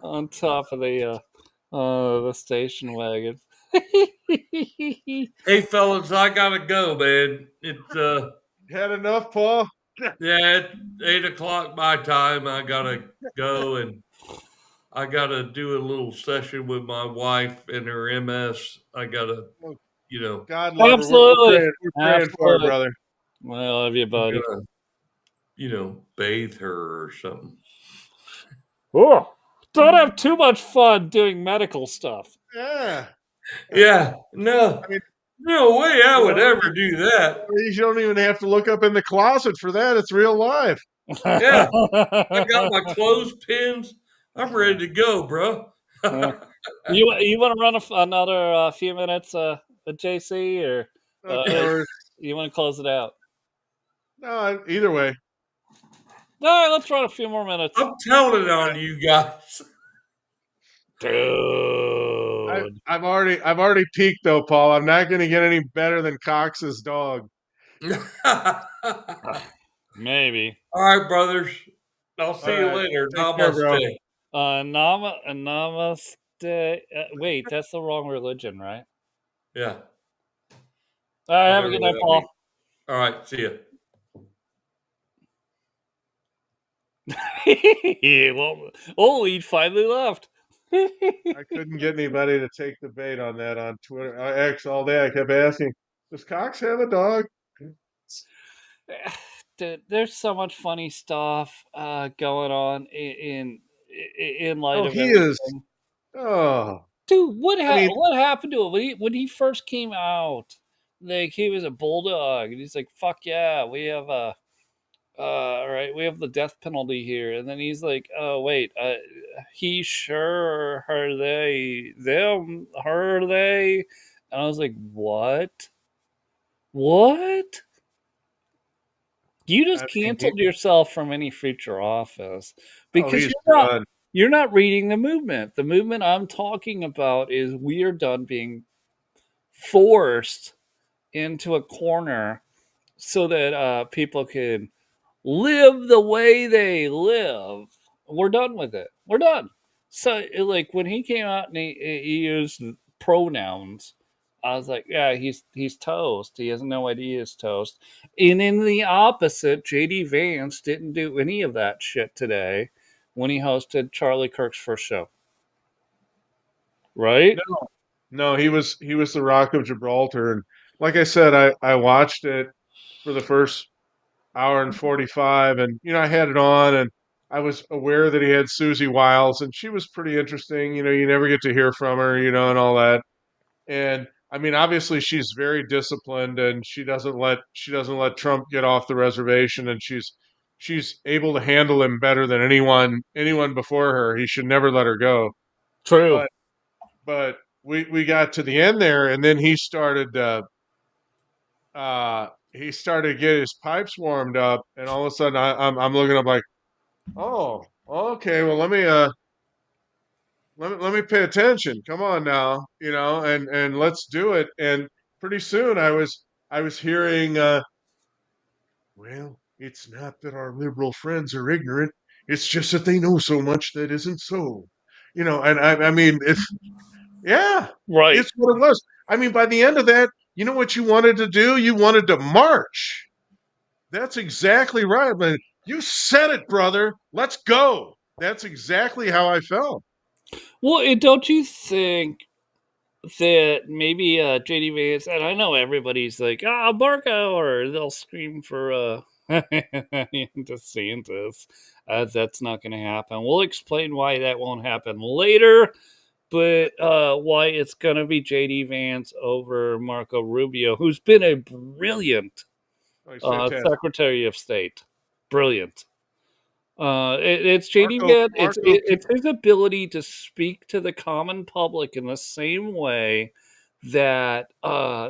on top of the station wagon. Hey, fellas, I gotta go, man. Had enough, Paul? Yeah, it's 8 o'clock my time. I gotta go and I gotta do a little session with my wife and her MS. I gotta, Well, you know, God love her. We're Absolutely, praying. We're praying for her, absolutely. brother. I love you, I'm buddy. gonna, bathe her or something. Oh, don't have too much fun doing medical stuff. Yeah. Yeah, no, I mean, no way I you would know, ever do that. you don't even have to look up in the closet for that. It's real life. Yeah, I got my clothespins. I'm ready to go, bro. Uh, you want to run another few minutes, with JC, or Of course. you want to close it out? No, either way. All right, let's run a few more minutes, I'm telling it on you guys. dude. I've already peaked though, Paul. I'm not going to get any better than Cox's dog. All Maybe. right, brothers. I'll All see you right. later. Take care, bro. Namaste. Namaste. Wait, that's the wrong religion, right? Yeah, All right, have a whatever good night, that Paul. means. All right, see you. Well, he finally left. I couldn't get anybody to take the bait on that on Twitter. X all day. I kept asking, does Cox have a dog? Dude, there's so much funny stuff going on in light Oh, of he is. everything. Oh, Dude, I mean, what happened to him when he first came out? Like he was a bulldog, and he's like, "Fuck yeah, we have a right, we have the death penalty here." And then he's like, "Oh wait, he sure, her, they, them, her, they," and I was like, "What? What?" You I just mean, canceled yourself from any future office oh, because he's done. you're not reading the movement. The movement I'm talking about is we are done being forced into a corner so that people can live the way they live. We're done with it. We're done. So, like when he came out and he used pronouns, I was like, yeah, he's toast. He has no idea he's toast. And in the opposite, JD Vance didn't do any of that shit today when he hosted Charlie Kirk's first show. Right? No, no, he was the Rock of Gibraltar, and like I said, I watched it for the first hour and 45, and I had it on, and I was aware that he had Susie Wiles, and she was pretty interesting. You never get to hear from her, and all that. And I mean, obviously, she's very disciplined, and she doesn't let Trump get off the reservation, and she's able to handle him better than anyone before her. He should never let her go. True. But we got to the end there, and then he started to get his pipes warmed up, and all of a sudden I'm looking up like, oh, okay, well let me pay attention. Come on now, and let's do it. And pretty soon I was hearing, well, it's not that our liberal friends are ignorant. It's just that they know so much that isn't so. And I mean, yeah, Right. it's what it was. I mean, by the end of that, you know what you wanted to do? You wanted to march. That's exactly right. Man, you said it, brother. Let's go. That's exactly how I felt. Well, and don't you think that maybe JD Vance, and I know everybody's like, ah, Barco, or they'll scream for DeSantis. That's not going to happen. We'll explain why that won't happen later, but why it's going to be JD Vance over Marco Rubio, who's been a brilliant Oh, he's fantastic. Secretary of State. Brilliant. It's JD Marco Vance. Marco It's his ability to speak to the common public in the same way that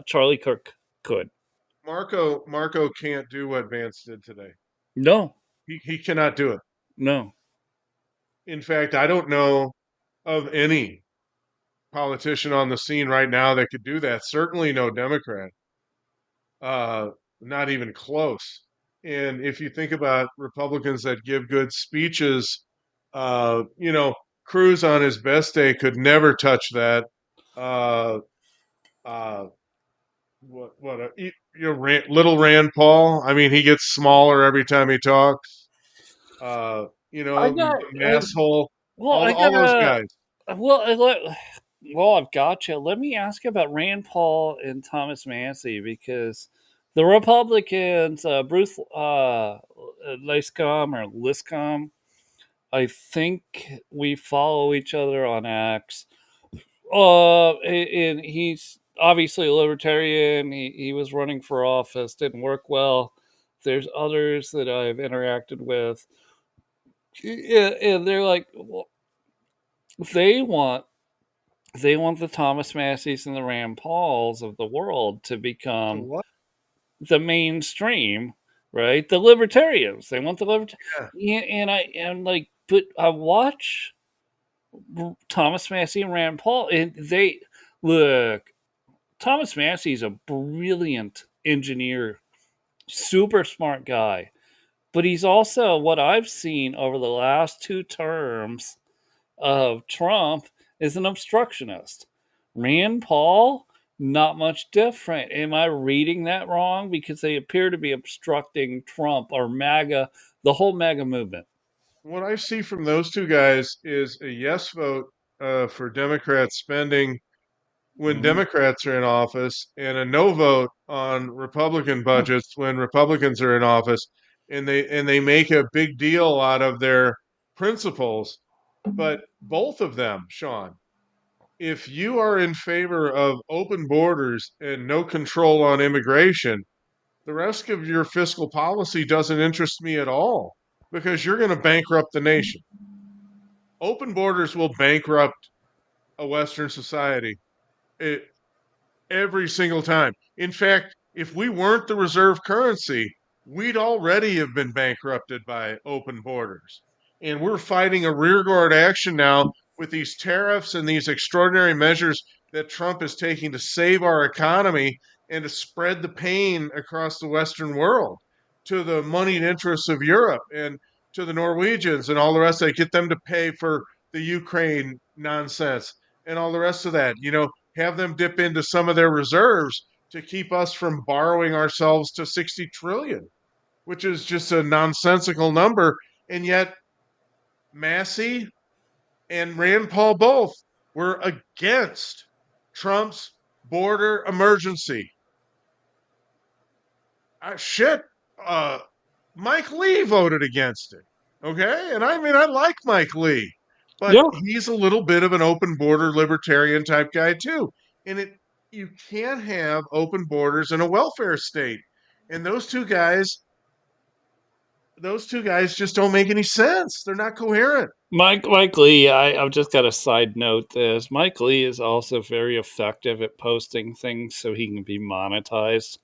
Charlie Kirk could. Marco can't do what Vance did today. No, He cannot do it. no. In fact, I don't know of any politician on the scene right now that could do that. Certainly no Democrat. Uh, Not even close. And if you think about Republicans that give good speeches, uh, you know, Cruz on his best day could never touch that. Uh, uh, little Rand Paul. I mean, he gets smaller every time he talks. I got. The asshole. Well, I All those got. guys. Well, well, I've got you. Let me ask you about Rand Paul and Thomas Massey because the Republicans, Bruce Lacecom or Liscom, I think we follow each other on X. And he's obviously a libertarian. He was running for office, didn't work well. There's others that I've interacted with, and they're like, well, they want they want the Thomas Masseys and the Rand Pauls of the world to The become what? the mainstream, right? The libertarians. They want the Yeah. and I am like, but I watch Thomas Massey and Rand Paul, and they look. Thomas Massey's a brilliant engineer, super smart guy, but he's also what I've seen over the last two terms of Trump is an obstructionist. Rand Paul, not much different. Am I reading that wrong? Because they appear to be obstructing Trump or MAGA, the whole MAGA movement. What I see from those two guys is a yes vote for Democrat spending when Mhm. Democrats are in office, and a no vote on Republican budgets when Republicans are in office, and they make a big deal out of their principles. But both of them, Sean, if you are in favor of open borders and no control on immigration, the rest of your fiscal policy doesn't interest me at all because you're going to bankrupt the nation. Open borders will bankrupt a Western society. It, every single time. In fact, if we weren't the reserve currency, we'd already have been bankrupted by open borders. And we're fighting a rearguard action now with these tariffs and these extraordinary measures that Trump is taking to save our economy and to spread the pain across the Western world to the moneyed interests of Europe and to the Norwegians and all the rest of it, get them to pay for the Ukraine nonsense and all the rest of that. Have them dip into some of their reserves to keep us from borrowing ourselves to 60 trillion, which is just a nonsensical number. And yet, Massey and Rand Paul both were against Trump's border emergency. Shit, uh, Mike Lee voted against it. Okay. And I mean, I like Mike Lee, but Yeah, he's a little bit of an open border libertarian type guy too. And you can't have open borders in a welfare state. And those two guys just don't make any sense. They're not coherent. Mike Lee. I've just got a side note. This Mike Lee is also very effective at posting things so he can be monetized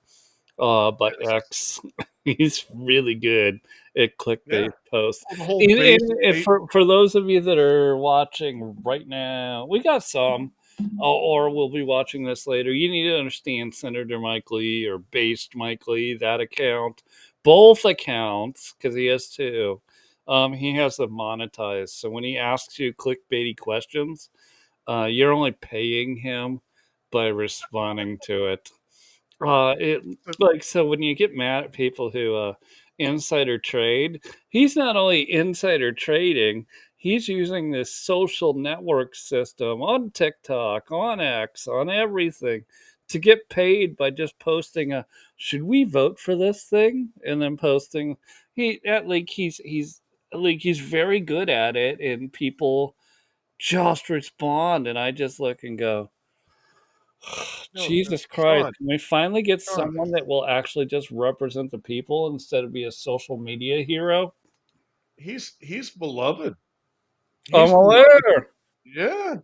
by Yes. X. He's really good at Yeah. clickbait posts. Well, the whole base And state. for those of you that are watching right now, we got some, or we'll be watching this later. You need to understand Senator Mike Lee or Based Mike Lee, that account, both accounts, because he has two. He has them monetized. So when he asks you clickbaity questions, you're only paying him by responding to it. It like so when you get mad at people who insider trade, he's not only insider trading, he's using this social network system on TikTok, on X, on everything to get paid by just posting a should we vote for this thing and then posting he at like he's very good at it and people just respond and I just look and go No, Jesus Christ. Sean, Can we finally get Sean, someone that will actually just represent the people instead of be a social media hero? he's beloved. I'm He's beloved. aware. Yeah.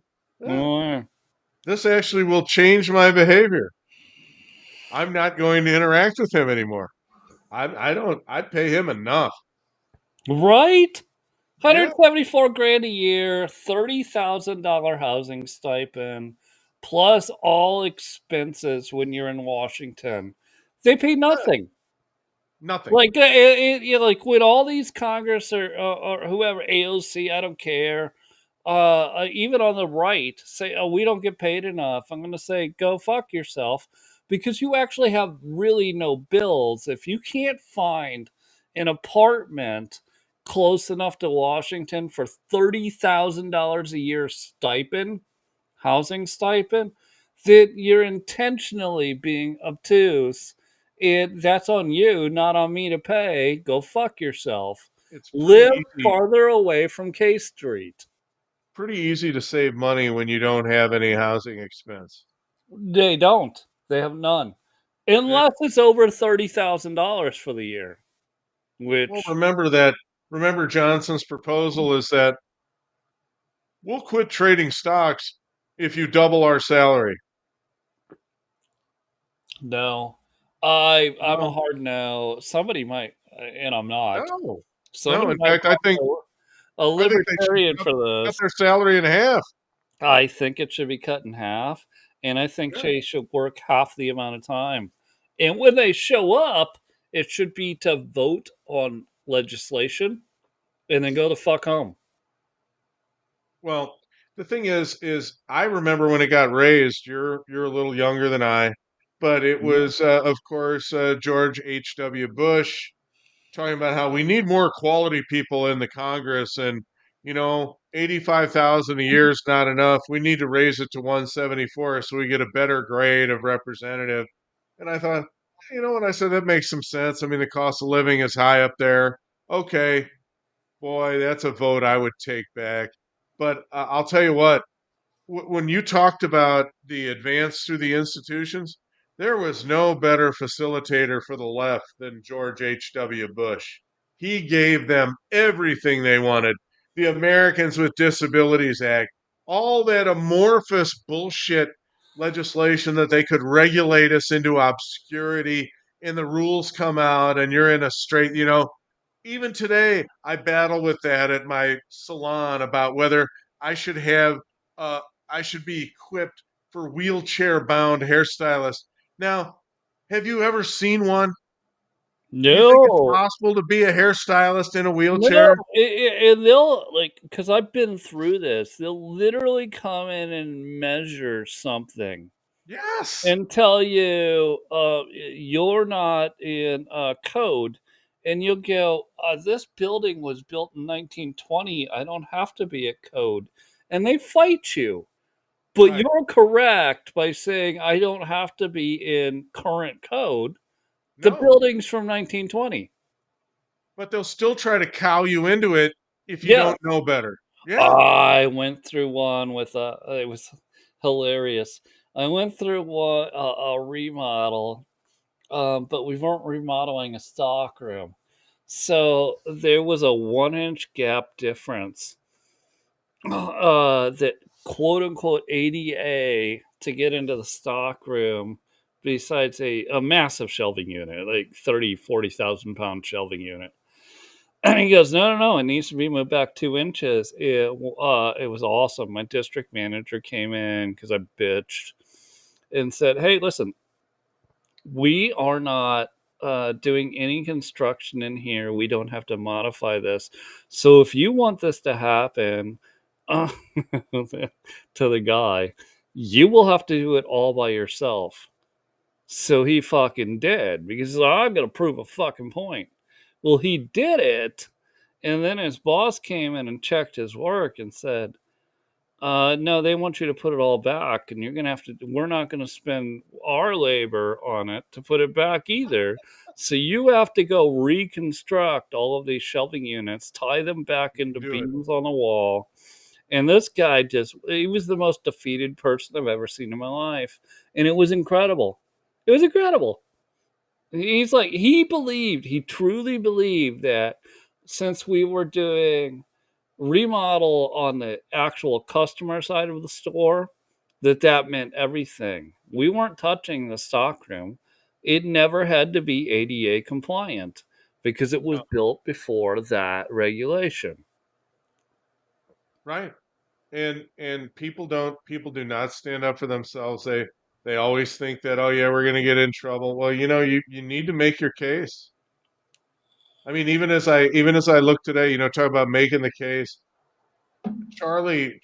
I'm Yeah. aware. This actually will change my behavior. I'm not going to interact with him anymore. I don't. I'd pay him enough. Right? Yeah, 174 grand a year, $30,000 housing stipend, plus all expenses when you're in Washington. They pay yeah, nothing. nothing. Like like with all these Congress or whoever AOC, I don't care. Even on the right, say, "Oh, we don't get paid enough." I'm going to say, "Go fuck yourself," because you actually have really no bills. If you can't find an apartment close enough to Washington for $30,000 a year stipend, housing stipend, that you're intentionally being obtuse. That's on you, not on me to pay. Go fuck yourself. It's pretty Live easy. farther away from K Street. pretty easy to save money when you don't have any housing expense. They don't. They have none, Yeah. unless it's over $30,000 for the year, Well, which remember Johnson's proposal is that we'll quit trading stocks if you double our salary. no. I'm a No, hard no. Somebody might, and I'm not. no, no. Somebody In might fact, I think call a I think they should libertarian for cut this. their salary in half. I think it should be cut in half, and I think Yeah. they should work half the amount of time. And when they show up, it should be to vote on legislation and then go the fuck home. Well, the thing is I remember when it got raised. You're a little younger than I, but it was of course George H.W. Bush talking about how we need more quality people in the Congress, and 85,000 a year is not enough. We need to raise it to 174 so we get a better grade of representative. And I thought, what I said, that makes some sense. I mean, the cost of living is high up there. Okay, boy, that's a vote I would take back. But I'll tell you what, when you talked about the advance through the institutions, there was no better facilitator for the left than George H.W. Bush. He gave them everything they wanted. The Americans with Disabilities Act, all that amorphous bullshit legislation that they could regulate us into obscurity, and the rules come out, and you're in a straight, even today, I battle with that at my salon about whether I should have uh, I should be equipped for wheelchair bound hairstylists. Now, have you ever seen one? Do you think it's No, possible to be a hairstylist in a no, wheelchair? and they'll like because I've been through this. They'll literally come in and measure something Yes. and tell you, you're not in, code, and you'll go, "This building was built in 1920, I don't have to be at code," and they fight you, but Right. you're correct by saying, "I don't have to be in current code, the No. building's from 1920." But they'll still try to cow you into it if you Yeah, don't know better. Yeah. I went through one with it was hilarious. I went through one a remodel. But we weren't remodeling a stock room. So there was a 1 inch gap difference that quote unquote ADA to get into the stock room, besides a massive shelving unit, like 30, 40,000 pound shelving unit. And he goes, no, no, no, it needs to be moved back 2 inches. It was awesome. My district manager came in because I bitched and said, hey, listen, we are not doing any construction in here. We don't have to modify this. So if you want this to happen, uh, to the guy, you will have to do it all by yourself. So he fucking did because he's like, I'm going to prove a fucking point. Well, he did it. And then his boss came in and checked his work and said, no, they want you to put it all back, and you're gonna have to. We're not gonna spend our labor on it to put it back either. So you have to go reconstruct all of these shelving units, tie them back into Do it. beams on the wall. And this guy he was the most defeated person I've ever seen in my life. And it was incredible. It was incredible. He's like, he truly believed that since we were doing remodel on the actual customer side of the store, that meant everything. We weren't touching the stock room. It never had to be ADA compliant because it was No. built before that regulation. Right. And people do not stand up for themselves. They always think that, oh yeah, we're going to get in trouble. Well, you need to make your case. I mean, even as I look today, talk about making the case. Charlie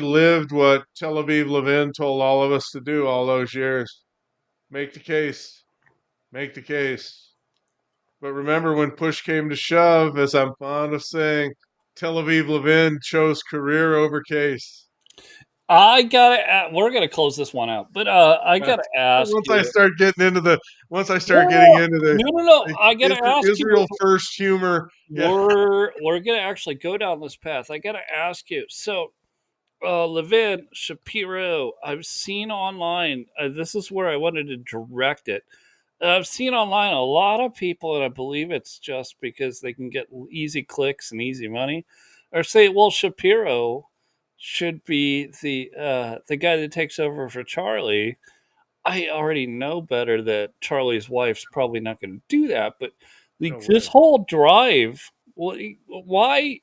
lived what Tel Aviv Levin told all of us to do all those years. Make the case. Make the case. But remember, when push came to shove, as I'm fond of saying, Tel Aviv Levin chose career over case. We're gonna close this one out, but I gotta ask once I you. start getting into the once I start getting No, into the, no, no, no. the I gotta ask you. Israel first humor, yeah. We're gonna actually go down this path. I gotta ask you. So Levin Shapiro, I've seen online. This is where I wanted to direct it. I've seen online a lot of people, and I believe it's just because they can get easy clicks and easy money, or say, "Well, Shapiro should be the guy that takes over for Charlie." I already know better that Charlie's wife's probably not going to do that, but No this way. whole drive, why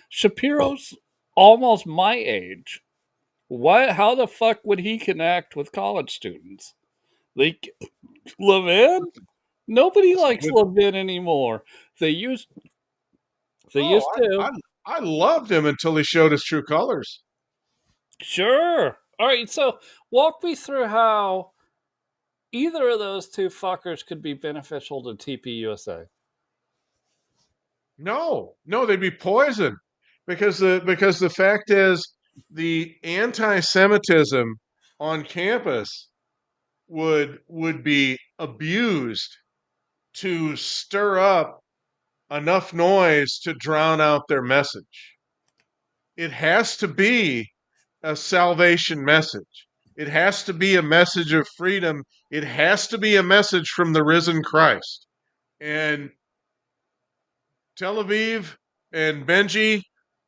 Shapiro's almost my age? Why? How the fuck would he connect with college students? Like Levin? Nobody Listen, likes Levin anymore. They used they oh, used I to. I loved him until he showed his true colors. Sure. All right. So walk me through how either of those two fuckers could be beneficial to TPUSA. No, no, they'd be poison because the fact is the anti-Semitism on campus would be abused to stir up enough noise to drown out their message. It has to be a salvation message. It has to be a message of freedom. It has to be a message from the risen Christ. And Tel Aviv and Benji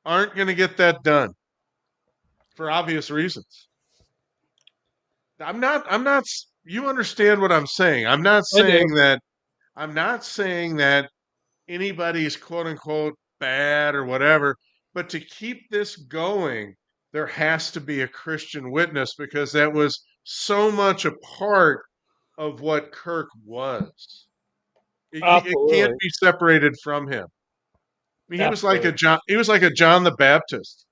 aren't going to get that done for obvious reasons. I'm not you understand what I'm saying. I do. I'm not saying that anybody's quote unquote bad or whatever, but to keep this going, there has to be a Christian witness because that was so much a part of what Kirk was. It can't Absolutely. be separated from him. I mean, Absolutely. He was like a John the Baptist.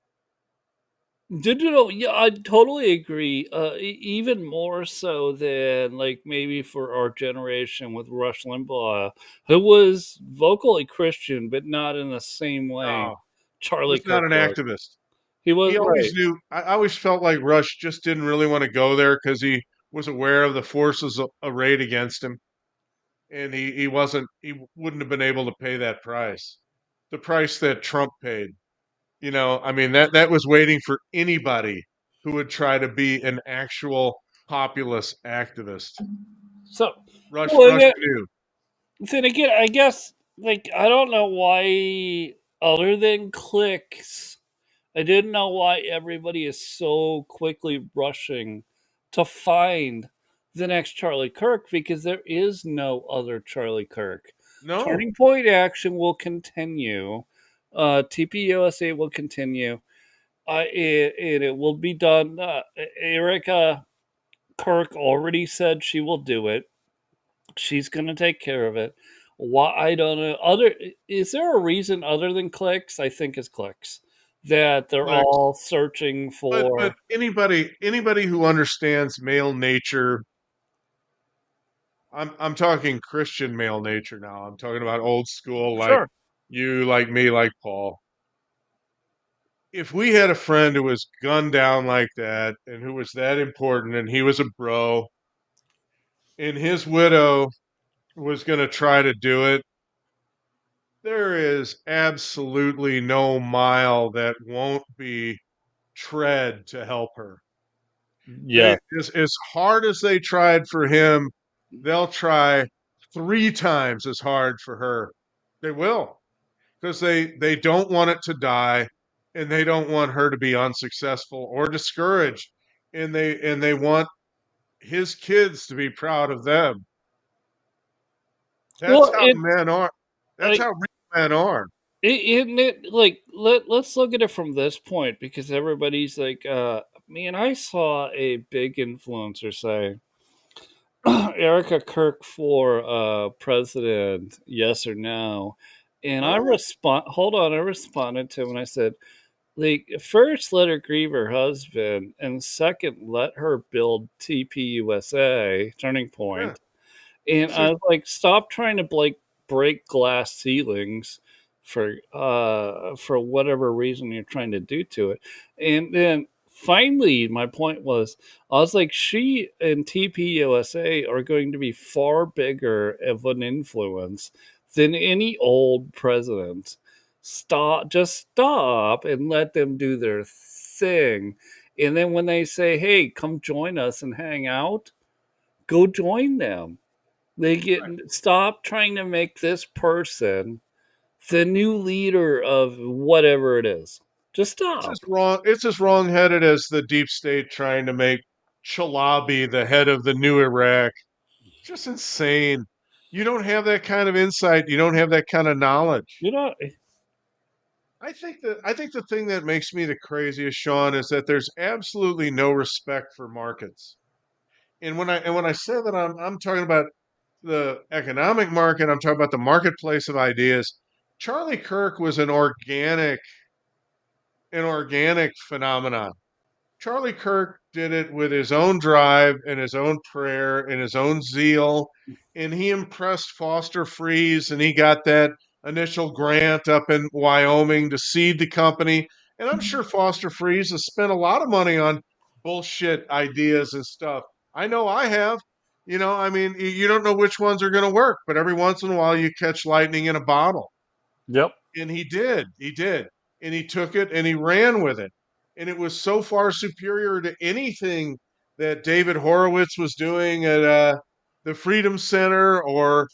Did you know? Yeah, I totally agree. Even more so than like maybe for our generation with Rush Limbaugh, who was vocally Christian, but not in the same way No, Charlie was not Kirk an was. activist. He was He always right. knew. I always felt like Rush just didn't really want to go there because he was aware of the forces arrayed against him, and he wouldn't have been able to pay that price, the price that Trump paid. You know, I mean that was waiting for anybody who would try to be an actual populist activist. So, well, Rush yeah, knew. then again, I guess like I don't know why, other than clicks, I didn't know why everybody is so quickly rushing to find the next Charlie Kirk because there is no other Charlie Kirk. No, Turning Point Action will continue. TPUSA will continue. It will be done. Erica Kirk already said she will do it. She's going to take care of it. Why I don't know. Other is there a reason other than clicks? I think is clicks that they're clicks. all searching But for. anybody who understands male nature, I'm talking Christian male nature now. I'm talking about old school like Sure. you, like me, like Paul. If we had a friend who was gunned down like that and who was that important and he was a bro and his widow was going to try to do it, there is absolutely no mile that won't be tread to help her. Yeah. As hard as they tried for him, they'll try 3 times as hard for her. They will because they don't want it to die and they don't want her to be unsuccessful or discouraged and they want his kids to be proud of them. That's Well, how men are. That's like how real men are. isn't it like let's look at it from this point because everybody's like, man, I saw a big influencer say Erica Kirk for president, yes or no, and I Huh? respond. Hold on, I responded to him and I said, like, first, let her grieve her husband, and second, let her build TPUSA, Turning Yeah. Point. And So I was like, stop trying to like break glass ceilings for whatever reason you're trying to do to it. And then finally, my point was, I was like, she and TPUSA are going to be far bigger of an influence than any old president. Stop, just stop and let them do their thing. And then when they say, "Hey, come join us and hang out," go join them. They get stop trying to make this person the new leader of whatever it is. Just It's as stop. wrong. It's as wrong-headed as the deep state trying to make Chalabi the head of the new Iraq. Just insane. You don't have that kind of insight. You don't have that kind of knowledge. You know, I think the thing that makes me the craziest, Sean, is that there's absolutely no respect for markets. And when I say that, I'm talking about the economic market. I'm talking about the marketplace of ideas. Charlie Kirk was an organic phenomenon. Charlie Kirk did it with his own drive and his own prayer and his own zeal. And he impressed Foster Freeze and he got that initial grant up in Wyoming to seed the company. And I'm sure Foster Freeze has spent a lot of money on bullshit ideas and stuff. I know I have. I mean, you don't know which ones are going to work, but every once in a while you catch lightning in a bottle. yep, And he did. And he took it and he ran with it. And it was so far superior to anything that David Horowitz was doing at the Freedom Center, or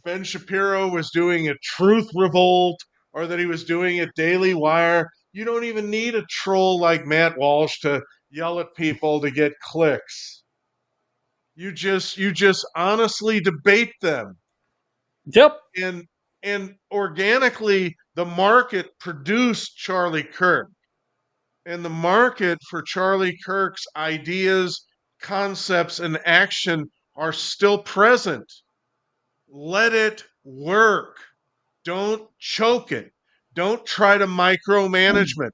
Ben Shapiro was doing at Truth Revolt, or that he was doing at Daily Wire. You don't even need a troll like Matt Walsh to yell at people to get clicks. You just honestly debate them, yep, and organically the market produced Charlie Kirk, and the market for Charlie Kirk's ideas, concepts, and action are still present. Let it work. Don't choke it. Don't try to micromanagement.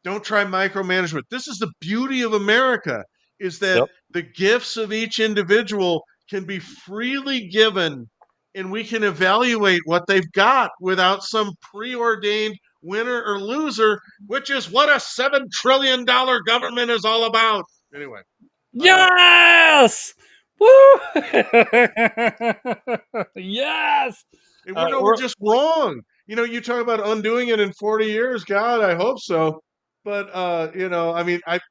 Don't try micromanagement. This is the beauty of America, is that yep. the gifts of each individual can be freely given, and we can evaluate what they've got without some preordained winner or loser, which is what a $7 trillion government is all about. Anyway, uh, Yes! Woo! Yes! we're just wrong. You talk about undoing it in 40 years. God, I hope so. But I mean, Mike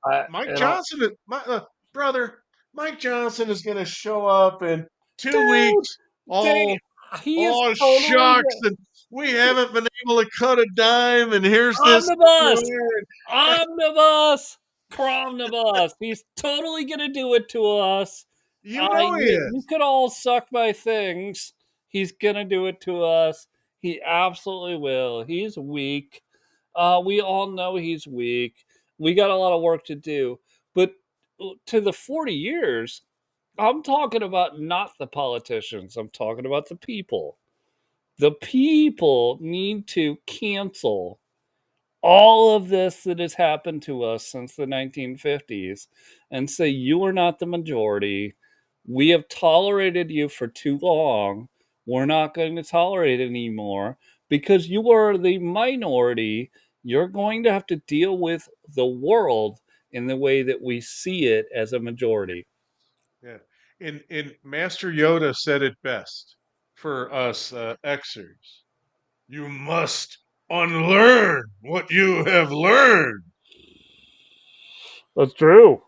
you know, Johnson, my brother, Mike Johnson is going to show up in 2 weeks. dude, they All, he is all totally shucks, and we haven't been able to cut a dime, and here's this. omnibus, omnibus, promnibus. He's totally gonna do it to us. You know he You is. could all suck my things. He's gonna do it to us. He absolutely will. He's weak. We all know he's weak. We got a lot of work to do. But to the 40 years, I'm talking about not the politicians. I'm talking about the people. The people need to cancel all of this that has happened to us since the 1950s and say, you are not the majority. We have tolerated you for too long. We're not going to tolerate it anymore because you are the minority. You're going to have to deal with the world in the way that we see it as a majority. Yeah. And Master Yoda said it best for us Xers. You must unlearn what you have learned. That's true.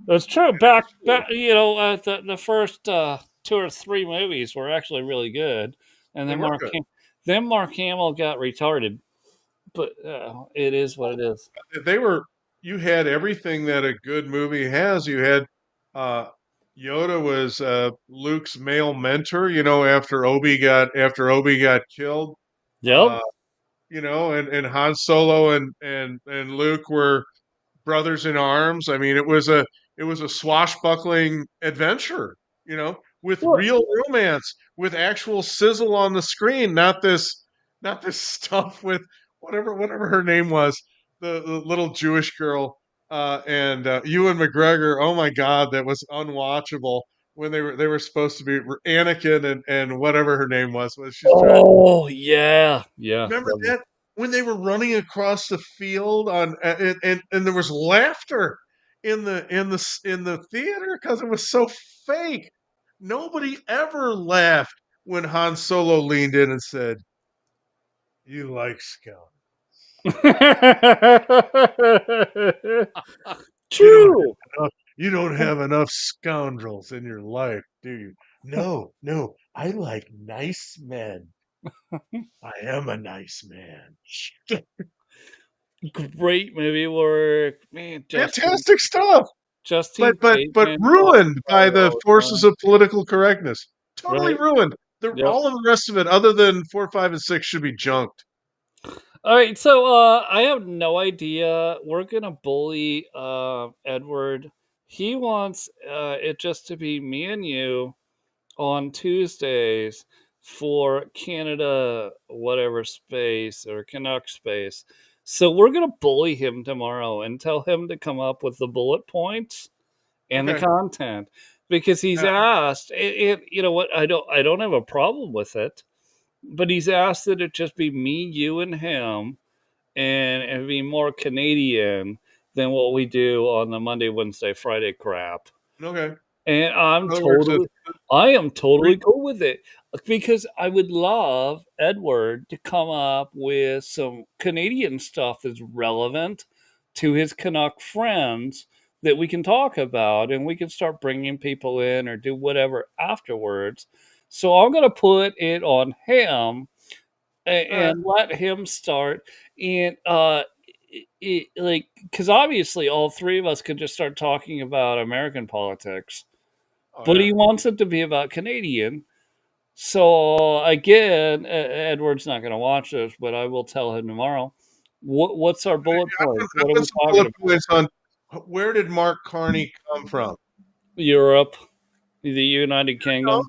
That's true. It's true. The first two or three movies were actually really good, and They were good. then Mark Hamill got retarded. But it is what Well, it is. they were. You had everything that a good movie has. You had uh, Yoda was Luke's male mentor. After Obi got killed. Yep. Uh, and Han Solo and Luke were brothers in arms. I mean, it was a swashbuckling adventure, with Well, real romance, with actual sizzle on the screen, not this stuff with whatever her name was, the little Jewish girl, and Ewan McGregor. Oh my God, that was unwatchable when they were supposed to be Anakin and whatever her name was she's trying. oh yeah, yeah. Remember that when they were running across the field and there was laughter in the theater because it was so fake. Nobody ever laughed when Han Solo leaned in and said, "You like scum." You don't True. you don't have enough scoundrels in your life, do you? No, no, I like nice men. I am a nice man. Great movie work, man. Fantastic stuff. Justin But Bateman, ruined by the Colorado, forces of political correctness. Totally right? ruined. Yep. All of the rest of it, other than 4, 5, and 6, should be junked. All right, so I have no idea. We're gonna bully Edward. He wants it just to be me and you on Tuesdays for Canada, whatever space or Canuck space. So we're gonna bully him tomorrow and tell him to come up with the bullet points and the Okay. content because he's Yeah. asked. You know what? I don't have a problem with it, but he's asked that it just be me, you, and him, and it'd be more Canadian than what we do on the Monday, Wednesday, Friday crap. Okay. And In other words, I am we totally cool with it because I would love Edward to come up with some Canadian stuff that's relevant to his Canuck friends that we can talk about and we can start bringing people in or do whatever afterwards. So I'm going to put it on him all right. and let him start and like because obviously all three of us could just start talking about American politics, Oh but yeah. he wants it to be about Canadian. So again, Edward's not going to watch this, but I will tell him tomorrow. What's our bullet points? I What are we want some talking bullet about? points on where did Mark Carney come from? Europe, the United No, Kingdom.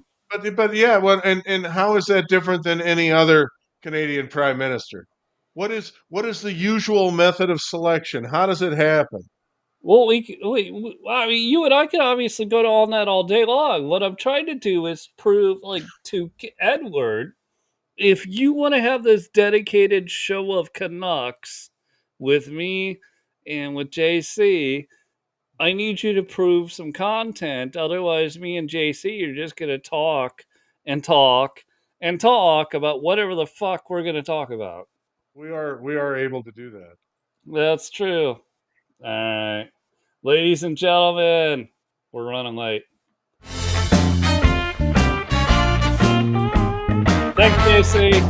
but yeah, well, and how is that different than any other Canadian prime minister? What is the usual method of selection? How does it happen? Well, I mean, you and I can obviously go to on that all day long. What I'm trying to do is prove, like, to Edward, if you want to have this dedicated show of Canucks with me and with JC, I need you to prove some content. Otherwise, me and JC are just going to talk and talk and talk about whatever the fuck we're going to talk about. We are able to do that. That's true. All right. Ladies and gentlemen, we're running late. Thanks, JC.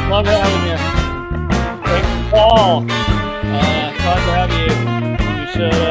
Love having you. Thanks, Paul. Glad to have you. You showed up.